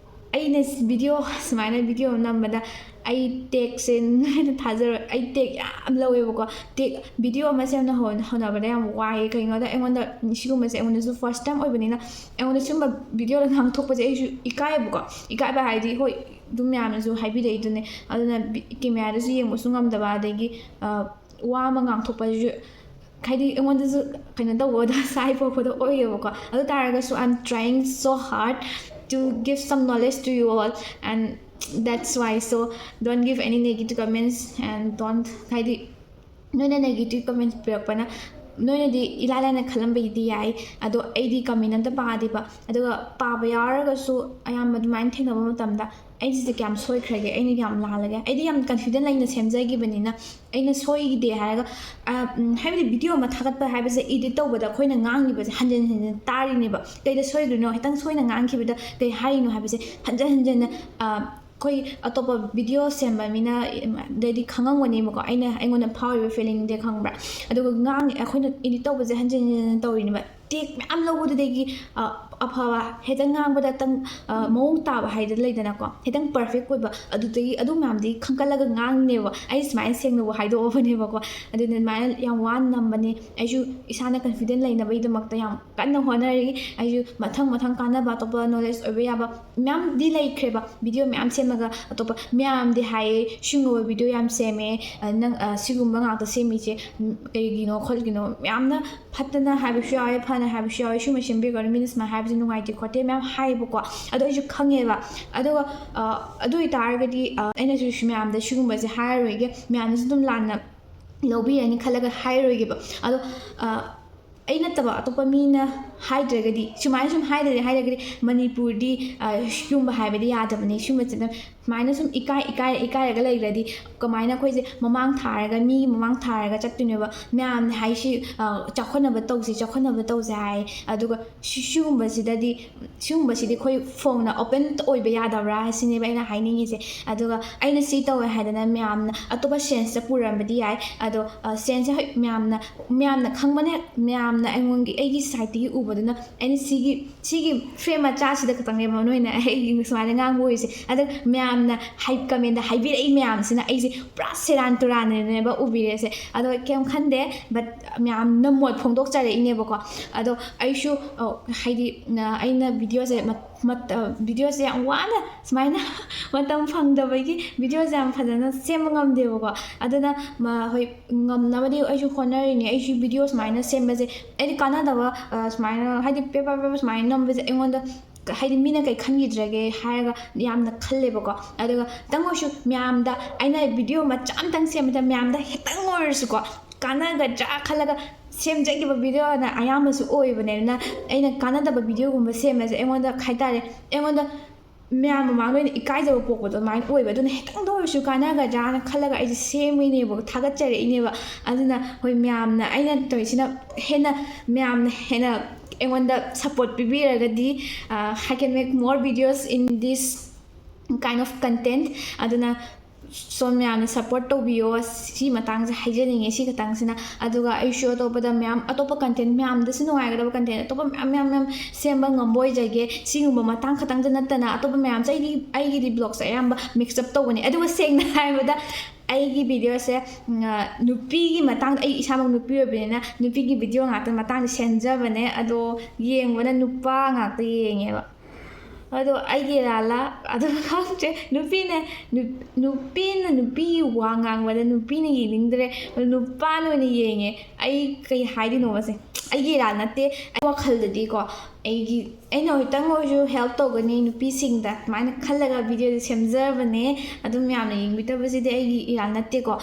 ꯑꯩꯅ ꯁꯨꯃꯥꯏꯅ ꯚꯤꯗꯤꯑꯣ ꯅꯝꯕꯗ ꯑꯩ ꯇꯦꯛꯁꯦ ꯅꯣꯏꯅ ꯊꯥꯖꯔꯣꯏ ꯑꯩ ꯇꯦꯛ ꯌꯥꯝ ꯂꯧꯋꯦꯕꯀꯣ ꯚꯤꯗꯤꯑꯣ ꯑꯃ ꯁꯦꯝꯅ ꯍꯣꯠꯅꯕꯗ ꯌꯥꯝ ꯋꯥꯏꯑꯦ ꯀꯩꯒꯤꯅꯣꯗ ꯑꯩꯉꯣꯟꯗ ꯁꯤꯒꯨꯝꯕꯁꯦ ꯑꯩꯉꯣꯟꯗꯁꯨ ꯐꯥꯔꯁ ꯇꯥꯏꯝ ꯑꯣꯏꯕꯅꯤ나 ꯑꯩꯉꯣꯟꯗ ꯁꯤꯒꯨꯝꯕ ꯚꯤꯗꯤꯑꯣꯗ ꯉꯥꯡꯊꯣꯛꯄꯁꯦ ꯑꯩꯁꯨ ꯏꯀꯥꯏꯌꯦꯕꯀꯣ ꯏꯀꯥꯏꯕ ꯍꯥꯏꯗꯤ ꯍꯣꯏ ꯑꯗꯨꯝ ꯃꯌꯥꯝꯅꯁꯨ ꯍꯥꯏꯕꯤꯔꯛꯏꯗꯨꯅꯦ ꯑꯗꯨꯅ ꯀꯦꯃꯦꯔꯥꯗꯁꯨ ꯌꯦꯡꯕꯁꯨ ꯉꯝꯗꯕ ꯑꯗꯒꯤ ꯋꯥ ꯑꯃ ꯉꯥꯡꯊꯣꯛꯄꯁꯤꯁꯨ ꯍꯥꯏꯗꯤ ꯑꯩꯉꯣꯟꯗꯁꯨ ꯀꯩꯅꯣ ꯇꯧꯕꯗꯣ ꯁꯥꯏ ꯄꯣꯛꯄꯗꯣ ꯑꯣꯏꯌꯦꯕꯀꯣ ꯑꯗꯨ ꯇꯥꯔꯒꯁꯨ I'm trying so hard to give some knowledge to you all and that's why so don't give any negative comments and don't ꯍꯥꯏꯗꯤ ꯅꯣꯏꯅ ꯅꯦꯒꯦꯇꯤቭ ꯀꯃꯦꯟꯠꯁ ꯄꯤꯔꯛꯄꯅ ꯅꯣꯏꯅꯗꯤ ꯏꯂꯥꯏ ꯂꯥꯏꯅ ꯈꯜꯂꯝꯕꯒꯤꯗꯤ ꯌꯥꯏ ꯑꯗꯣ ꯑꯩꯗꯤ ꯀꯃꯦꯟ ꯑꯝꯇ ꯄꯥꯗꯦꯕ ꯑꯗꯨꯒ ꯄꯥꯕ ꯌꯥꯎꯔꯒꯁꯨ ꯑꯌꯥꯝꯕ ꯑꯗꯨꯃꯥꯏꯅ ꯊꯦꯡꯅꯕ ꯃꯇꯝꯗ ꯑꯩꯁꯤꯗ ꯀꯌꯥꯝ ꯁꯣꯏꯈ꯭ꯔꯒꯦ ꯑꯩꯅ ꯀꯌꯥꯝ ꯂꯥꯜꯂꯒꯦ ꯑꯩꯗꯤ ꯌꯥꯝ ꯀꯟꯐꯤꯗꯦꯟ ꯂꯩꯅ ꯁꯦꯝꯖꯈꯤꯕꯅꯤꯅ ꯑꯩꯅ ꯁꯣꯏꯗꯦ ꯍꯥꯏꯔꯒ ꯍꯥꯏꯕꯗꯤ ꯚꯤꯗꯤꯑꯣ ꯑꯃ ꯊꯥꯒꯠꯄ ꯍꯥꯏꯕꯁꯦ ꯏꯗꯤꯠ ꯇꯧꯕꯗ ꯑꯩꯈꯣꯏꯅ ꯉꯥꯡꯉꯤꯕꯁꯦ ꯍꯟꯖꯤꯟ ꯍꯟꯖꯤꯟ ꯇꯥꯔꯤꯅꯦꯕ ꯀꯩꯗ ꯁꯣꯏꯗꯣꯏꯅꯣ ꯈꯤꯇꯪ ꯁꯣꯏꯅ ꯉꯥꯡꯈꯤꯕꯗ ꯀꯩ ꯍꯥꯏꯔꯤꯅꯣ ꯍꯥꯏꯕꯁꯦ ꯍꯟꯖꯤꯟ ꯍꯟꯖꯤꯟꯅ ꯑꯩꯈꯣꯏ ꯑꯇꯣꯞꯄ ꯚꯤꯗꯤꯑꯣ ꯁꯦꯝꯕ ꯃꯤꯅ ꯗꯗꯤ ꯈꯪꯉꯝꯒꯅꯦꯕꯀꯣ ꯑꯩꯉꯣꯟꯗ ꯐꯥꯎꯔꯤꯕ ꯐꯤꯂꯤꯡꯁꯦ ꯈꯪꯕ꯭ꯔꯥ ꯑꯗꯨꯒ ꯑꯩꯈꯣꯏꯅ ꯏꯗꯤꯠ ꯇꯧꯕꯁꯦ ꯍꯟꯖꯤꯟ ꯍꯟꯖꯤꯟ ꯇꯧꯔꯤꯅꯦꯕ ꯇꯦꯛ ꯃꯌꯥꯝ ꯂꯧꯕꯗꯨꯗꯒꯤ ꯑꯐꯕ ꯍꯦꯛꯇꯪ ꯉꯥꯡꯕꯗ ꯃꯑꯣꯡ ꯇꯥꯕ ꯍꯥꯏꯗꯅ ꯂꯩꯗꯅꯀꯣ ꯈꯤꯇꯪ ꯄꯔꯐꯦꯛ ꯑꯣꯏꯕ ꯑꯗꯨ ꯃꯌꯥꯝꯗꯤ ꯈꯟꯀꯠꯂꯒ ꯉꯥꯡꯅꯦꯕ ꯑꯩ ꯁꯨꯃꯥꯏꯅ ꯁꯦꯡꯅꯕꯨ ꯍꯥꯏꯗꯣꯛꯑꯕꯅꯦꯕꯀꯣ ꯑꯗꯨꯅ ꯑꯗꯨꯃꯥꯏꯅ ꯌꯥꯝ ꯋꯥꯅ ꯅꯝꯕꯅꯦ ꯑꯩꯁꯨ ꯏꯁꯥꯅ ꯀꯟꯐꯤꯗꯦꯟ ꯂꯩꯅꯕꯒꯤꯗꯃꯛꯇ ꯌꯥꯝ ꯀꯟꯅ ꯍꯣꯠꯅꯔꯤ ꯑꯩꯁꯨ ꯃꯊꯪ ꯀꯥꯟꯅꯕ ꯑꯇꯣꯞꯄ ꯅꯣꯂꯦꯖ ꯑꯣꯏꯕ ꯌꯥꯕ ꯃꯌꯥꯝꯗꯤ ꯂꯩꯈ꯭ꯔꯦꯕ ꯚꯤꯗꯤꯑꯣ ꯃꯌꯥꯝ ꯁꯦꯝꯃꯒ ꯑꯇꯣꯞꯄ ꯃꯌꯥꯝꯗꯤ ꯍꯥꯏꯌꯦ ꯁꯤꯒꯨꯝꯕ ꯚꯤꯗꯤꯑꯣ ꯌꯥꯝ ꯁꯦꯝꯃꯦ ꯅꯪ ꯁꯤꯒꯨꯝꯕ ꯉꯥꯛꯇ ꯁꯦꯝꯃꯤꯁꯦ ꯀꯩꯒꯤꯅꯣ ꯈꯣꯠꯀꯤꯅꯣ ꯌꯥꯝꯅ ꯐꯠꯇꯅ ꯍꯥꯏꯕꯁꯨ ꯌꯥꯎꯋꯦ ꯐꯅ ꯍꯥꯏꯕꯁꯨ ꯌꯥꯎꯋꯦ ꯁꯤꯒꯨꯝꯕ ꯁꯦꯝꯕꯤꯒꯅꯨ ꯃꯤꯅ ꯁꯨꯃꯥꯏꯅ ꯍꯥꯏꯕ ꯍꯥꯏꯕꯁꯦ ꯅꯨꯡꯉꯥꯏꯇꯦ ꯈꯣꯠꯇꯦ ꯃꯌꯥꯝ ꯍꯥꯏꯌꯦꯕꯀꯣ ꯑꯗꯣ ꯑꯩꯁꯨ ꯈꯪꯉꯦꯕ ꯑꯗꯨꯒ ꯑꯗꯨ ꯑꯣꯏꯇꯥꯔꯒꯗꯤ ꯑꯩꯅꯁꯨ ꯃꯌꯥꯝꯗ ꯁꯤꯒꯨꯝꯕꯁꯦ ꯍꯥꯏꯔꯔꯣꯏꯒꯦ ꯃꯌꯥꯝꯅꯁꯨ ꯑꯗꯨꯝ ꯂꯥꯟꯅ ꯂꯧꯕꯤꯔꯅꯤ ꯈꯜꯂꯒ ꯍꯥꯏꯔꯔꯣꯏꯒꯦꯕ ꯑꯗꯣ ꯑꯩ ꯅꯠꯇꯕ ꯑꯇꯣꯞꯄ ꯃꯤꯅ ꯍꯥꯏꯗ꯭ꯔꯒꯗꯤ ꯁꯨꯃꯥꯏꯅ ꯁꯨꯝ ꯍꯥꯏꯔꯒꯗꯤ ꯃꯅꯤꯄꯨꯔꯗꯤ ꯁꯤꯒꯨꯝꯕ ꯍꯥꯏꯕꯗꯤ ꯌꯥꯗꯕꯅꯤ ꯁꯤꯒꯨꯝꯕꯁꯤꯅ ꯁꯨꯃꯥꯏꯅ ꯁꯨꯝ ꯏꯀꯥꯏꯔꯒ ꯂꯩꯈ꯭ꯔꯗꯤ ꯀꯃꯥꯏꯅ ꯑꯩꯈꯣꯏꯁꯦ ꯃꯃꯥꯡ ꯊꯥꯔꯒ ꯃꯤꯒꯤ ꯃꯃꯥꯡ ꯊꯥꯔꯒ ꯆꯠꯇꯣꯏꯅꯦꯕ ꯃꯌꯥꯝꯅ ꯍꯥꯏꯁꯤ ꯆꯥꯎꯈꯠꯅꯕ ꯇꯧꯁꯦ ꯍꯥꯏ ꯑꯗꯨꯒ ꯁꯤꯒꯨꯝꯕꯁꯤꯗꯤ ꯑꯩꯈꯣꯏ ꯐꯣꯡꯅ ꯑꯣꯄꯟ ꯑꯣꯏꯕ ꯌꯥꯗꯕ꯭ꯔꯥ ꯁꯤꯅꯦꯕ ꯑꯩꯅ ꯍꯥꯏꯅꯤꯡꯉꯤꯁꯦ ꯑꯗꯨꯒ ꯑꯩꯅ ꯁꯤ ꯇꯧꯋꯦ ꯍꯥꯏꯗꯅ ꯃꯌꯥꯝꯅ ꯑꯇꯣꯞꯄ ꯁꯦꯟꯁꯇ ꯄꯨꯔꯝꯕꯗꯤ ꯌꯥꯏ ꯑꯗꯣ ꯁꯦꯟꯁꯁꯦ ꯍꯣꯏ ꯃꯌꯥꯝꯅ ꯈꯪꯕꯅꯦ ꯃꯌꯥꯝꯅ ꯑꯩꯒꯤ ꯁꯥꯏꯠꯇꯒꯤ ꯎꯕꯗꯨꯅ ꯑꯩꯅ ꯁꯤꯒꯤ ꯐ꯭ꯔꯦꯝ ꯃꯆꯥꯁꯤꯗ ꯈꯛꯇꯪꯅꯦꯕ ꯅꯣꯏꯅ ꯑꯩ ꯁꯨꯃꯥꯏꯅ ꯉꯥꯡꯕ ꯑꯣꯏꯔꯤꯁꯦ ꯑꯗꯣ ꯃꯌꯥꯝꯅ ꯀꯃꯦꯟꯗ ꯍꯥꯏꯕꯤꯔꯛꯏ ꯃꯌꯥꯝꯁꯤꯅ ꯑꯩꯁꯦ ꯄꯨꯔꯥ ꯁꯦꯔꯥꯟ ꯇꯨꯔꯥꯟꯅꯦꯕ ꯎꯕꯤꯔꯦꯁꯦ ꯑꯗꯣ ꯀꯩꯝ ꯈꯟꯗꯦ ꯕꯠ ꯃꯌꯥꯝꯅ ꯃꯣꯠ ꯐꯣꯡꯗꯣꯛꯆꯔꯛꯏꯅꯦꯕꯀꯣ ꯑꯗꯣ ꯑꯩꯁꯨ ꯍꯥꯏꯗꯤ ꯑꯩꯅ ꯚꯤꯗꯤꯑꯣꯁꯦ ꯌꯥꯝ ꯋꯥꯅ ꯁꯨꯃꯥꯏꯅ ꯃꯇꯝ ꯐꯪꯗꯕꯒꯤ ꯚꯤꯗꯤꯑꯣꯁꯦ ꯌꯥꯝ ꯐꯖꯅ ꯁꯦꯝꯕ ꯉꯝꯗꯦꯕꯀോ ꯑꯗꯨꯅ ꯍꯣꯏ ꯉꯝꯅꯕꯗꯤ ꯑꯩꯁꯨ ꯍꯣꯠꯅꯔꯤꯅꯦ ꯑꯩꯁꯨ ꯚꯤꯗꯤꯑꯣ ꯁꯨꯃꯥꯏꯅ ꯁꯦꯝꯕꯁꯦ ꯑꯩꯗꯤ ꯀꯥꯟꯅꯗꯕ ꯁꯨꯃꯥꯏꯅ ꯍꯥꯏꯗꯤ ꯄꯦꯄꯔ ꯁꯨꯃꯥꯏꯅ ꯅꯝꯕꯁꯦ ꯑꯩꯉꯣꯟꯗ ꯍꯥꯏꯗꯤ ꯃꯤꯅ ꯀꯩ ꯈꯟꯈꯤꯗ꯭ꯔꯒꯦ ꯍꯥꯏꯔꯒ ꯌꯥꯝꯅ ꯈꯜꯂꯦꯕꯀꯣ ꯑꯗꯨꯒ ꯈꯤꯇꯪ ꯑꯣꯏꯔꯁꯨ ꯃꯌꯥꯝꯗ ꯑꯩꯅ ꯚꯤꯗꯤꯑꯣ ꯃꯆꯥ ꯑꯃꯇꯪ ꯁꯦꯝꯕꯗ ꯃꯌꯥꯝꯗ ꯈꯤꯇꯪ ꯑꯣꯏꯔꯁꯨꯀꯣ ꯀꯥꯟꯅꯒꯗ꯭ꯔꯥ ꯈꯜꯂꯒ ꯁꯦꯝꯖꯈꯤꯕ ꯚꯤꯗꯤꯑꯣꯅ ꯑꯌꯥꯝꯕꯁꯨ ꯑꯣꯏꯕꯅꯦ ꯑꯗꯨꯅ ꯑꯩꯅ ꯀꯥꯟꯅꯗꯕ ꯚꯤꯗꯤꯑꯣꯒꯨꯝꯕ ꯁꯦꯝꯕꯁꯦ ꯑꯩꯉꯣꯟꯗ ꯍꯥꯏꯇꯥꯔꯦ ꯑꯩꯉꯣꯟda ꯃꯌꯥꯝ ꯃꯃꯥꯡꯗ ꯑꯣꯏꯅ ꯏꯀꯥꯏꯖꯕ ꯄꯣꯛꯄꯗꯣ ꯑꯗꯨꯃꯥꯏꯅ ꯑꯣꯏꯕ ꯑꯗꯨꯅ ꯈꯤꯇꯪꯗ ꯑꯣꯏꯔꯁꯨ ꯀꯥꯟꯅꯒꯗ꯭ꯔꯥꯅ ꯈꯜꯂꯒ ꯑꯩꯁꯦ ꯁꯦꯝꯃꯤꯅꯦꯕ ꯊꯥꯒꯠꯆꯔꯛꯏꯅꯦꯕ ꯑꯗꯨꯅ ꯍꯣꯏ ꯃꯌꯥꯝꯅ ꯑꯩꯅ ꯇꯧꯔꯤꯁꯤꯅ ꯃꯌꯥꯝꯅ ꯍꯦꯟꯅ ꯑꯩꯉꯣꯟꯗ ꯁꯞꯄꯣꯔꯠ ꯄꯤꯕꯤꯔꯒꯗꯤ I can make more videos in this kind of content ꯑꯗꯨꯅ ꯁꯣꯝ ꯃꯌꯥꯝꯅ ꯁꯞꯄꯣꯔꯠ ꯇꯧꯕꯤꯌꯣ ꯁꯤ ꯃꯇꯥꯡꯁꯦ ꯍꯥꯏꯖꯅꯤꯡꯉꯦ ꯁꯤ ꯈꯛꯇꯪꯁꯤꯅ ꯑꯗꯨꯒ ꯑꯩꯁꯨ ꯑꯇꯣꯞꯄ ꯀꯟꯇꯦꯟ ꯃꯌꯥꯝꯗꯁꯨ ꯅꯨꯡꯉꯥꯏꯒꯗꯕ ꯀꯟꯇꯦꯟ ꯑꯇꯣꯞꯄ ꯃꯌꯥꯝ ꯁꯦꯝꯕ ꯉꯝꯕ ꯑꯣꯏꯖꯒꯦ ꯁꯤꯒꯨꯝꯕ ꯃꯇꯥꯡ ꯈꯛꯇꯪꯗ ꯅꯠꯇꯅ ꯑꯇꯣꯞꯄ ꯃꯌꯥꯝꯁꯦ ꯑꯩꯒꯤꯗꯤ ꯕ꯭ꯂꯣꯛꯁꯦ ꯑꯌꯥꯝꯕ ꯃꯤꯛꯁꯑꯞ ꯇꯧꯕꯅꯦ ꯑꯗꯨꯒ ꯁꯦꯡꯅ ꯍꯥꯏꯕꯗ ꯑꯩꯒꯤ ꯚꯤꯗꯤꯑꯣꯁꯦ ꯅꯨꯄꯤꯒꯤ ꯃꯇꯥꯡꯗ ꯑꯩ ꯏꯁꯥꯃꯛ ꯅꯨꯄꯤ ꯑꯣꯏꯕꯅꯤꯅ ꯅꯨꯄꯤꯒꯤ ꯚꯤꯗꯤꯑꯣ ꯉꯥꯛꯇ ꯃꯇꯥꯡꯗ ꯁꯦꯝꯖꯕꯅꯦ ꯑꯗꯣ ꯌꯦꯡꯕꯅ ꯅꯨꯄꯥ ꯉꯥꯛꯇ ꯌꯦꯡꯉꯦꯕ ꯑꯗꯣ ꯑꯩꯒꯤ ꯂꯥꯜꯂꯥ ꯑꯗꯨ ꯈꯪꯗ꯭ꯔꯦ ꯅꯨꯄꯤꯅ ꯅꯨꯄꯤꯒꯤ ꯋꯥ ꯉꯥꯡꯕꯗ ꯅꯨꯄꯤꯅ ꯌꯦꯡꯅꯤꯡꯗ꯭ꯔꯦ ꯅꯨꯄꯥꯅ ꯑꯣꯏꯅ ꯌꯦꯡꯉꯦ ꯑꯩ ꯀꯩ ꯍꯥꯏꯗꯣꯏꯅꯣꯕꯁꯦ ꯑꯩꯒꯤ ꯏꯔꯥꯜ ꯅꯠꯇꯦ ꯑꯩ ꯋꯥꯈꯜꯗꯗꯤꯀꯣ ꯑꯩꯅ ꯈꯤꯇꯪ ꯑꯣꯏꯔꯁꯨ ꯍꯦꯜꯞ ꯇꯧꯒꯅꯤ ꯅꯨꯄꯤꯁꯤꯡꯗ ꯑꯗꯨꯃꯥꯏꯅ ꯈꯜꯂꯒ ꯚꯤꯗꯤꯑꯣꯁꯦ ꯁꯦꯝꯖꯕꯅꯦ ꯑꯗꯨꯝ ꯌꯥꯝꯅ ꯌꯦꯡꯕꯤꯗꯕꯁꯤꯗꯤ ꯑꯩꯒꯤ ꯏꯔꯥꯜ ꯅꯠꯇꯦꯀꯣ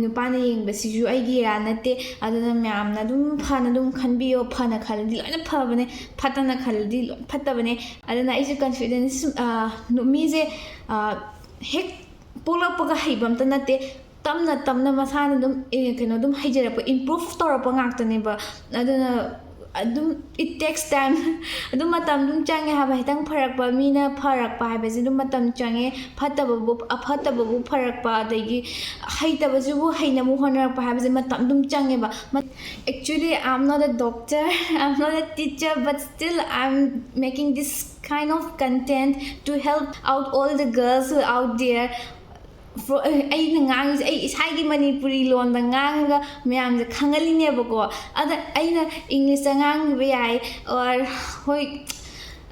ꯅꯨꯄꯥꯅ ꯌꯦꯡꯕꯁꯤꯁꯨ ꯑꯩꯒꯤ ꯏꯔꯥꯜ ꯅꯠꯇꯦ ꯑꯗꯨꯅ ꯃꯌꯥꯝꯅ ꯑꯗꯨꯝ ꯐꯅ ꯑꯗꯨꯝ ꯈꯟꯕꯤꯌꯣ ꯐꯅ khalladi loina phabane phatana khalladi phattabane aduna aise confidence mise hek polakpaga haibamta natte tamna masana dum keno dum haijarappa improve torappa ngaktaneba aduna adum it takes time adum matam dum change haba hitang pharakpa mina pharakpa haibase dum matam change phatababu pharakpa adagi haitabajubu hainamu honarakpa haibase matam dum change ba actually I'm not a doctor I'm not a teacher but still I'm making this kind of content to help out all the girls who are out there ꯑꯩꯅ ꯉꯥꯡꯉꯤꯁꯦ ꯑꯩ ꯏꯁꯥꯒꯤ ꯃꯅꯤꯄꯨꯔꯤ ꯂꯣꯟꯗ ꯉꯥꯡꯉꯒ ꯃꯌꯥꯝꯁꯦ ꯈꯪꯍꯜꯂꯤꯅꯦꯕꯀꯣ ꯑꯗ ꯑꯩꯅ ꯏꯪꯂꯤꯁꯇ ꯉꯥꯡꯈꯤꯕ ꯌꯥꯏ ꯑꯣꯔ ꯍꯣꯏ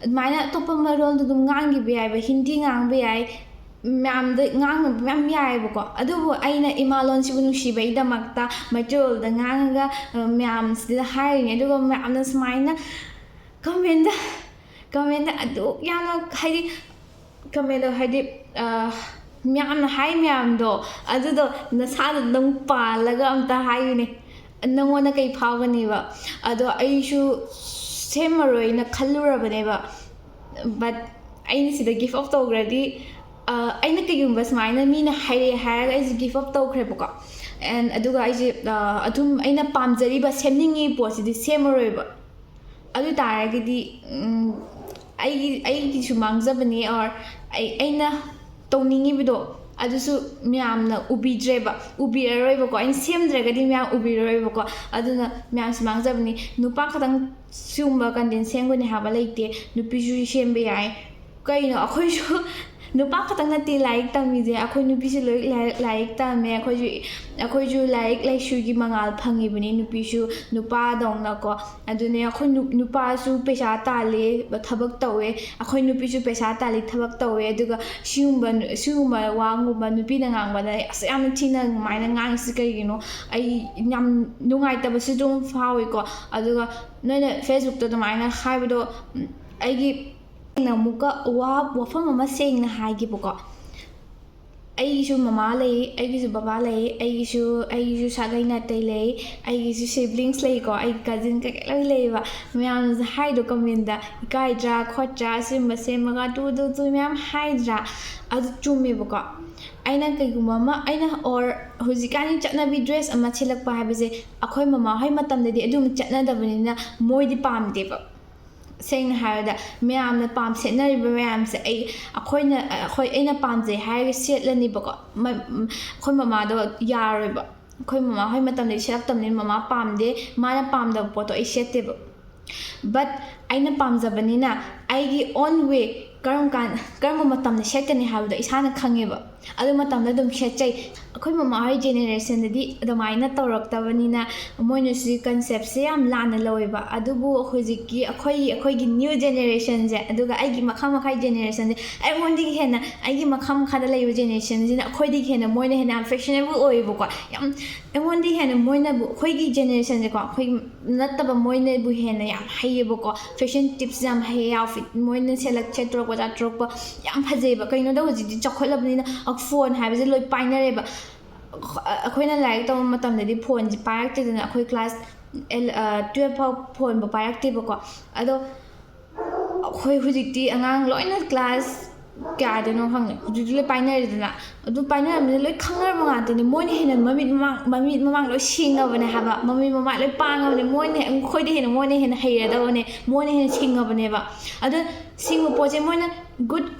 ꯑꯗꯨꯃꯥꯏꯅ ꯑꯇꯣꯞꯄ ꯃꯔꯣꯜꯗ ꯑꯗꯨꯝ ꯉꯥꯡꯈꯤꯕ ꯌꯥꯏꯕ ꯍꯤꯟꯗꯤ ꯉꯥꯡꯕ ꯌꯥꯏ ꯃꯌꯥꯝꯗ ꯉꯥꯡꯅꯕ ꯃꯌꯥꯝ ꯌꯥꯏꯑꯕꯀꯣ ꯑꯗꯨꯕꯨ ꯑꯩꯅ ꯏꯃꯥ ꯂꯣꯟꯁꯤꯕꯨ ꯅꯨꯡꯁꯤꯕꯒꯤꯗꯃꯛꯇ ꯃꯩꯇꯩꯂꯣꯟꯗ ꯉꯥꯡꯉꯒ ꯃꯌꯥꯝꯁꯤꯗ ꯍꯥꯏꯔꯤꯅꯦ ꯑꯗꯨꯒ ꯃꯌꯥꯝꯅ ꯁꯨꯃꯥꯏꯅ ꯀꯃꯦꯟꯗ ꯑꯗꯨꯛ ꯌꯥꯝꯅ ꯍꯥꯏꯗꯤ ꯀꯃꯦꯟꯗ ꯍꯥꯏꯗꯤ ꯃꯌꯥꯝꯅ ꯍꯥꯏ ꯃꯌꯥꯝꯗꯣ ꯑꯗꯨꯗꯣ ꯅꯁꯥꯗ ꯅꯪ ꯄꯥꯜꯂꯒ ꯑꯝꯇ ꯍꯥꯏꯌꯨꯅꯦ ꯅꯪꯉꯣꯟꯗ ꯀꯩ ꯐꯥꯎꯒꯅꯦꯕ ꯑꯗꯣ ꯑꯩꯁꯨ ꯁꯦꯝꯃꯔꯣꯏꯅ ꯈꯜꯂꯨꯔꯕꯅꯦꯕ ꯕꯠ ꯑꯩꯅ ꯁꯤꯗ ꯒꯤꯐ ꯑꯞ ꯇꯧꯈ꯭ꯔꯗꯤ ꯑꯩꯅ ꯀꯩꯒꯨꯝꯕ ꯁꯨꯃꯥꯏꯅ ꯃꯤꯅ ꯍꯥꯏꯔꯛꯑꯦ ꯍꯥꯏꯔꯒ ꯑꯩꯁꯦ ꯒꯤꯐ ꯑꯞ ꯇꯧꯈ꯭ꯔꯦꯕꯀꯣ ꯑꯦꯟ ꯑꯗꯨꯒ ꯑꯩꯁꯦ ꯑꯗꯨꯝ ꯑꯩꯅ ꯄꯥꯝꯖꯔꯤꯕ ꯁꯦꯝꯅꯤꯡꯉꯤ ꯄꯣꯠꯁꯤꯗꯤ ꯁꯦꯝꯃꯔꯣꯏꯕ ꯑꯗꯨ ꯇꯥꯔꯒꯗꯤ ꯑꯩꯒꯤꯁꯨ ꯃꯥꯡꯖꯕꯅꯤ ꯑꯣꯔ ꯑꯩꯅ ꯇꯧꯅꯤꯡꯉꯤꯕꯗꯣ ꯑꯗꯨꯁꯨ ꯃꯌꯥꯝꯅ ꯎꯕꯤꯔꯔꯣꯏꯕꯀꯣ ꯑꯩꯅ ꯁꯦꯝꯗ꯭ꯔꯒꯗꯤ ꯃꯌꯥꯝ ꯎꯕꯤꯔꯔꯣꯏꯕꯀꯣ ꯑꯗꯨꯅ ꯃꯌꯥꯝꯁꯨ ꯃꯥꯡꯖꯕꯅꯤ ꯅꯨꯄꯥ ꯈꯛꯇꯪ ꯁꯤꯒꯨꯝꯕ ꯀꯟꯇꯦꯟ ꯁꯦꯝꯒꯅꯤ ꯍꯥꯏꯕ ꯂꯩꯇꯦ ꯅꯨꯄꯤꯁꯨ ꯁꯦꯝꯕ ꯌꯥꯏ ꯀꯩꯅꯣ ꯑꯩꯈꯣꯏꯁꯨ ꯅꯨꯄꯥ ꯈꯛꯇꯪ ꯅꯠꯇꯦ ꯂꯥꯏꯔꯤꯛ ꯇꯝꯃꯤꯁꯦ ꯑꯩꯈꯣই ꯅꯨꯄꯤꯁꯨ ꯂꯥꯏꯔꯤꯛ ꯇꯝꯃꯦ ꯑꯩꯈꯣꯏꯁꯨ ꯂꯥꯏꯔꯤꯛ ꯂꯥꯏꯁꯨꯒꯤ ꯃꯉꯥꯜ ꯐꯪꯉꯤꯕꯅꯤ ꯅꯨꯄꯤꯁꯨ ꯅꯨꯄꯥꯗꯧꯅꯀꯣ ꯑꯗꯨꯅꯦ ꯑꯩꯈꯣꯏ ꯅꯨꯄꯥꯁꯨ ꯄꯩꯁꯥ ꯇꯥꯜꯂꯤ ꯊꯕꯛ ꯇꯧꯋꯦ ꯑꯩꯈꯣꯏ ꯅꯨꯄꯤꯁꯨ ꯄꯩꯁꯥ ꯇꯥꯜꯂꯤ ꯊꯕꯛ ꯇꯧꯋꯦ ꯑꯗꯨꯒ ꯁꯤꯒꯨꯝꯕ ꯋꯥꯒꯨꯝꯕ ꯅꯨꯄꯤꯅ ꯉꯥꯡꯕꯗ ꯑꯁ ꯌꯥꯝꯅ ꯊꯤꯅ ꯑꯗꯨꯃꯥꯏꯅ ꯉꯥꯡꯉꯤꯁꯤ ꯀꯩꯒꯤꯅꯣ ꯑꯩ ꯌꯥꯝ ꯅꯨꯡꯉꯥꯏꯇꯕꯁꯨ ꯑꯗꯨꯝ ꯐꯥꯎꯏꯀꯣ ꯑꯗꯨꯒ ꯅꯣꯏꯅ ꯐꯦꯁꯕꯨꯛꯇ ꯑꯗꯨꯃꯥꯏꯅ ꯍꯥꯏꯕꯗꯣ ꯑꯩꯒꯤ ꯑꯃꯨꯛꯀ ꯋꯥꯐꯝ ꯑꯃ ꯁꯦꯡꯅ ꯍꯥꯏꯒꯦꯕꯀꯣ ꯑꯩꯒꯤꯁꯨ ꯃꯃꯥ ꯂꯩ ꯑꯩꯒꯤꯁꯨ ꯕꯕꯥ ꯂꯩ ꯑꯩꯒꯤꯁꯨ ꯁꯥꯒꯩ ꯅꯥꯇꯩ ꯂꯩ ꯑꯩꯒꯤꯁꯨ ꯁꯤꯕ꯭ꯂꯤꯡꯁ ꯂꯩꯀꯣ ꯑꯩ ꯀꯖꯤꯟ ꯀꯩꯀꯩ ꯂꯣꯏ ꯂꯩꯌꯦꯕ ꯃꯌꯥꯝꯅꯁꯨ ꯍꯥꯏꯗꯣ ꯀꯃꯦꯟꯗ ꯏꯀꯥꯏꯗ꯭ꯔꯥ ꯈꯣꯠꯇ꯭ꯔꯥ ꯑꯁꯤꯒꯨꯝꯕ ꯁꯦꯝꯃꯒ ꯇꯨ ꯃꯌꯥꯝ ꯍꯥꯏꯗ꯭ꯔꯥ ꯑꯗꯨ ꯆꯨꯝꯃꯦꯕꯀꯣ ꯑꯩꯅ ꯀꯩꯒꯨꯝꯕ ꯑꯃ ꯑꯩꯅ ꯑꯣꯔ ꯍꯧꯖꯤꯛꯀꯥꯟꯒꯤ ꯆꯠꯅꯕꯤ ꯗ꯭ꯔꯦꯁ ꯑꯃ ꯁꯦꯠꯂꯛꯄ ꯍꯥꯏꯕꯁꯦ ꯑꯩꯈꯣꯏ ꯃꯃꯥꯍꯣꯏ ꯃꯇꯝꯗꯗꯤ ꯑꯗꯨꯝ ꯆꯠꯅꯗꯕꯅꯤꯅ ꯃꯣꯏꯗꯤ ꯄꯥꯝꯗꯦꯕ ꯁꯦꯡꯅ ꯍꯥꯏꯔꯕꯗ ꯃꯌꯥꯝꯅ ꯁꯦꯠꯅꯔꯤꯕ ꯃꯌꯥꯝꯁꯦ ꯑꯩꯅ ꯄꯥꯝꯖꯩ ꯍꯥꯏꯔꯒ ꯁꯦꯠꯂꯅꯤꯕꯀꯣ ꯑꯩꯈꯣꯏ ꯃꯃꯥꯗꯣ ꯌꯥꯔꯣꯏꯕ ꯑꯩꯈꯣꯏ ꯃꯃꯥ ꯍꯣꯏ ꯃꯇꯝꯗꯗꯤ ꯁꯦꯠꯂꯛꯇꯕꯅꯤꯅ ꯃꯃꯥ ꯄꯥꯝꯗꯦ ꯃꯥꯅ ꯄꯥꯝꯗꯕ ꯄꯣꯠꯇꯣ ꯑꯩ ꯁꯦꯠꯇꯦꯕ ꯕꯠ ꯑꯩꯅ ꯄꯥꯝꯖꯕꯅꯤꯅ ꯑꯩꯒꯤ ꯑꯣꯟ ꯋꯦ ꯀꯔꯝꯕ ꯃꯇꯝꯗ ꯁꯦꯠꯀꯅꯤ ꯍꯥꯏꯕꯗꯣ ꯏꯁꯥꯅ ꯈꯪꯉꯦꯕ ꯑꯗꯨꯃꯇꯝꯗ ꯑꯗꯨം ꯁꯦꯠꯆꯩ ꯑꯩꯈꯣꯏ ꯃꯃꯥ ꯍꯣꯏ ꯖꯦꯅꯦꯔꯦꯁꯟꯗꯗꯤ ꯑꯗꯨꯃꯥꯏꯅ ꯇꯧꯔꯛꯇꯕꯅꯤ나 ꯃꯣꯏꯅꯁꯨ ꯀꯟꯁꯦꯞꯁꯦ ꯌꯥꯝ ꯂꯥꯟꯅ ꯂꯧꯋꯦꯕ ꯑꯗꯨꯕꯨ ꯍꯧꯖꯤꯛꯀꯤ ꯑꯩꯈꯣꯏꯒꯤ ꯅ꯭ꯌꯨ ꯖꯦꯅꯦꯔꯦꯁꯟꯁꯦ ꯑꯗꯨꯒ ꯑꯩꯒꯤ ꯃꯈꯥ ꯖꯦꯅꯦꯔꯦꯁꯟꯁꯦ ꯑꯩꯉꯣꯟꯗꯒꯤ ꯍꯦꯟꯅ ꯑꯩꯒꯤ ꯃꯈꯥꯗ ꯂꯩꯕ ꯖꯦꯅꯦꯔꯦꯁꯟꯁꯤꯅ ꯑꯩꯈꯣꯏꯗꯒꯤ ꯍꯦꯟꯅ ꯃꯣꯏꯅ ꯍꯦꯟꯅ ꯌꯥꯝ ꯐꯦꯁꯅꯦꯕꯜ ꯑꯣꯏꯌꯦꯕꯀꯣ ꯌꯥꯝ ꯑꯩꯉꯣꯟꯗꯒꯤ ꯍꯦꯟꯅ ꯃꯣꯏꯅꯕꯨ ꯑꯩꯈꯣꯏꯒꯤ ꯖꯦꯅꯦꯔꯦꯁꯟꯁꯦꯀꯣ ꯑꯩꯈꯣꯏ ꯅꯠꯇꯕ ꯃꯣꯏꯅꯕు ꯍꯦꯟꯅ ꯌꯥꯝ ꯍꯩꯌꯦꯕꯀꯣ ꯐꯦꯁꯟ ꯇꯤꯞꯁ ꯌꯥꯝ ꯍꯩꯌꯦ ꯑꯥꯎꯠꯐꯤꯠ ꯃꯣꯏꯅ ꯁꯦꯠꯇꯣꯔꯛꯄ ꯆꯥꯠꯇꯣꯔꯛꯄ ꯌꯥꯝ ꯐꯖꯩꯕ ꯀꯩꯅꯣꯗ ꯍꯧꯖꯤꯛꯇꯤ ꯆꯥꯎꯈꯠꯂꯕꯅꯤꯅ ꯐꯣꯟ ꯍꯥꯏꯕꯁꯦ ꯂꯣꯏ ꯄꯥꯏꯅꯔꯦꯕ ꯑꯩꯈꯣꯏꯅ ꯂꯥꯏꯔꯤꯛ ꯇꯧꯕ ꯃꯇꯝꯗꯗꯤ ꯐꯣꯟꯁꯦ ꯄꯥꯏꯔꯛꯇꯦꯗꯅ ꯑꯩꯈꯣꯏ ꯀ꯭ꯂꯥꯁ 12 ꯐꯥꯎ ꯐꯣꯟꯕꯨ ꯄꯥꯏꯔꯛꯇꯦꯕꯀꯣ ꯑꯗꯣ ꯑꯩꯈꯣꯏ ꯍꯧꯖꯤꯛꯇꯤ ꯑꯉꯥꯡ ꯂꯣꯏꯅ ꯀ꯭ꯂꯥꯁ ꯀꯌꯥꯗꯅꯣ ꯈꯪꯗꯦ ꯍꯧꯖꯤꯛꯇꯤ ꯂꯣꯏ ꯄꯥꯏꯅꯔꯦꯗꯅ ꯑꯗꯨ ꯄꯥꯏꯅꯔꯕꯅꯤꯅ ꯂꯣꯏ ꯈꯪꯅꯔꯕ ꯉꯥꯛꯇꯅꯤ ꯃꯣꯏꯅ ꯍꯦꯟꯅ ꯃꯃꯤꯠ ꯃꯃꯥꯡ ꯂꯣꯏ ꯁꯤꯡꯉꯕꯅꯦ ꯍꯥꯏꯕ ꯃꯃꯤꯠ ꯃꯃꯥꯡ ꯂꯣꯏ ꯄꯥꯡꯉꯕꯅꯦ ꯑꯩꯈꯣꯏꯗ ꯃꯣꯏꯅ ꯍꯦꯟꯅ ꯍꯩꯔꯗꯕꯅꯦ ꯃꯣꯏꯅ ꯍꯦꯟꯅ ꯁꯤꯡꯉꯕꯅꯦꯕ ꯑꯗꯣ ꯁꯤꯡꯕ ꯄꯣꯠꯁꯦ ꯃꯣꯏꯅ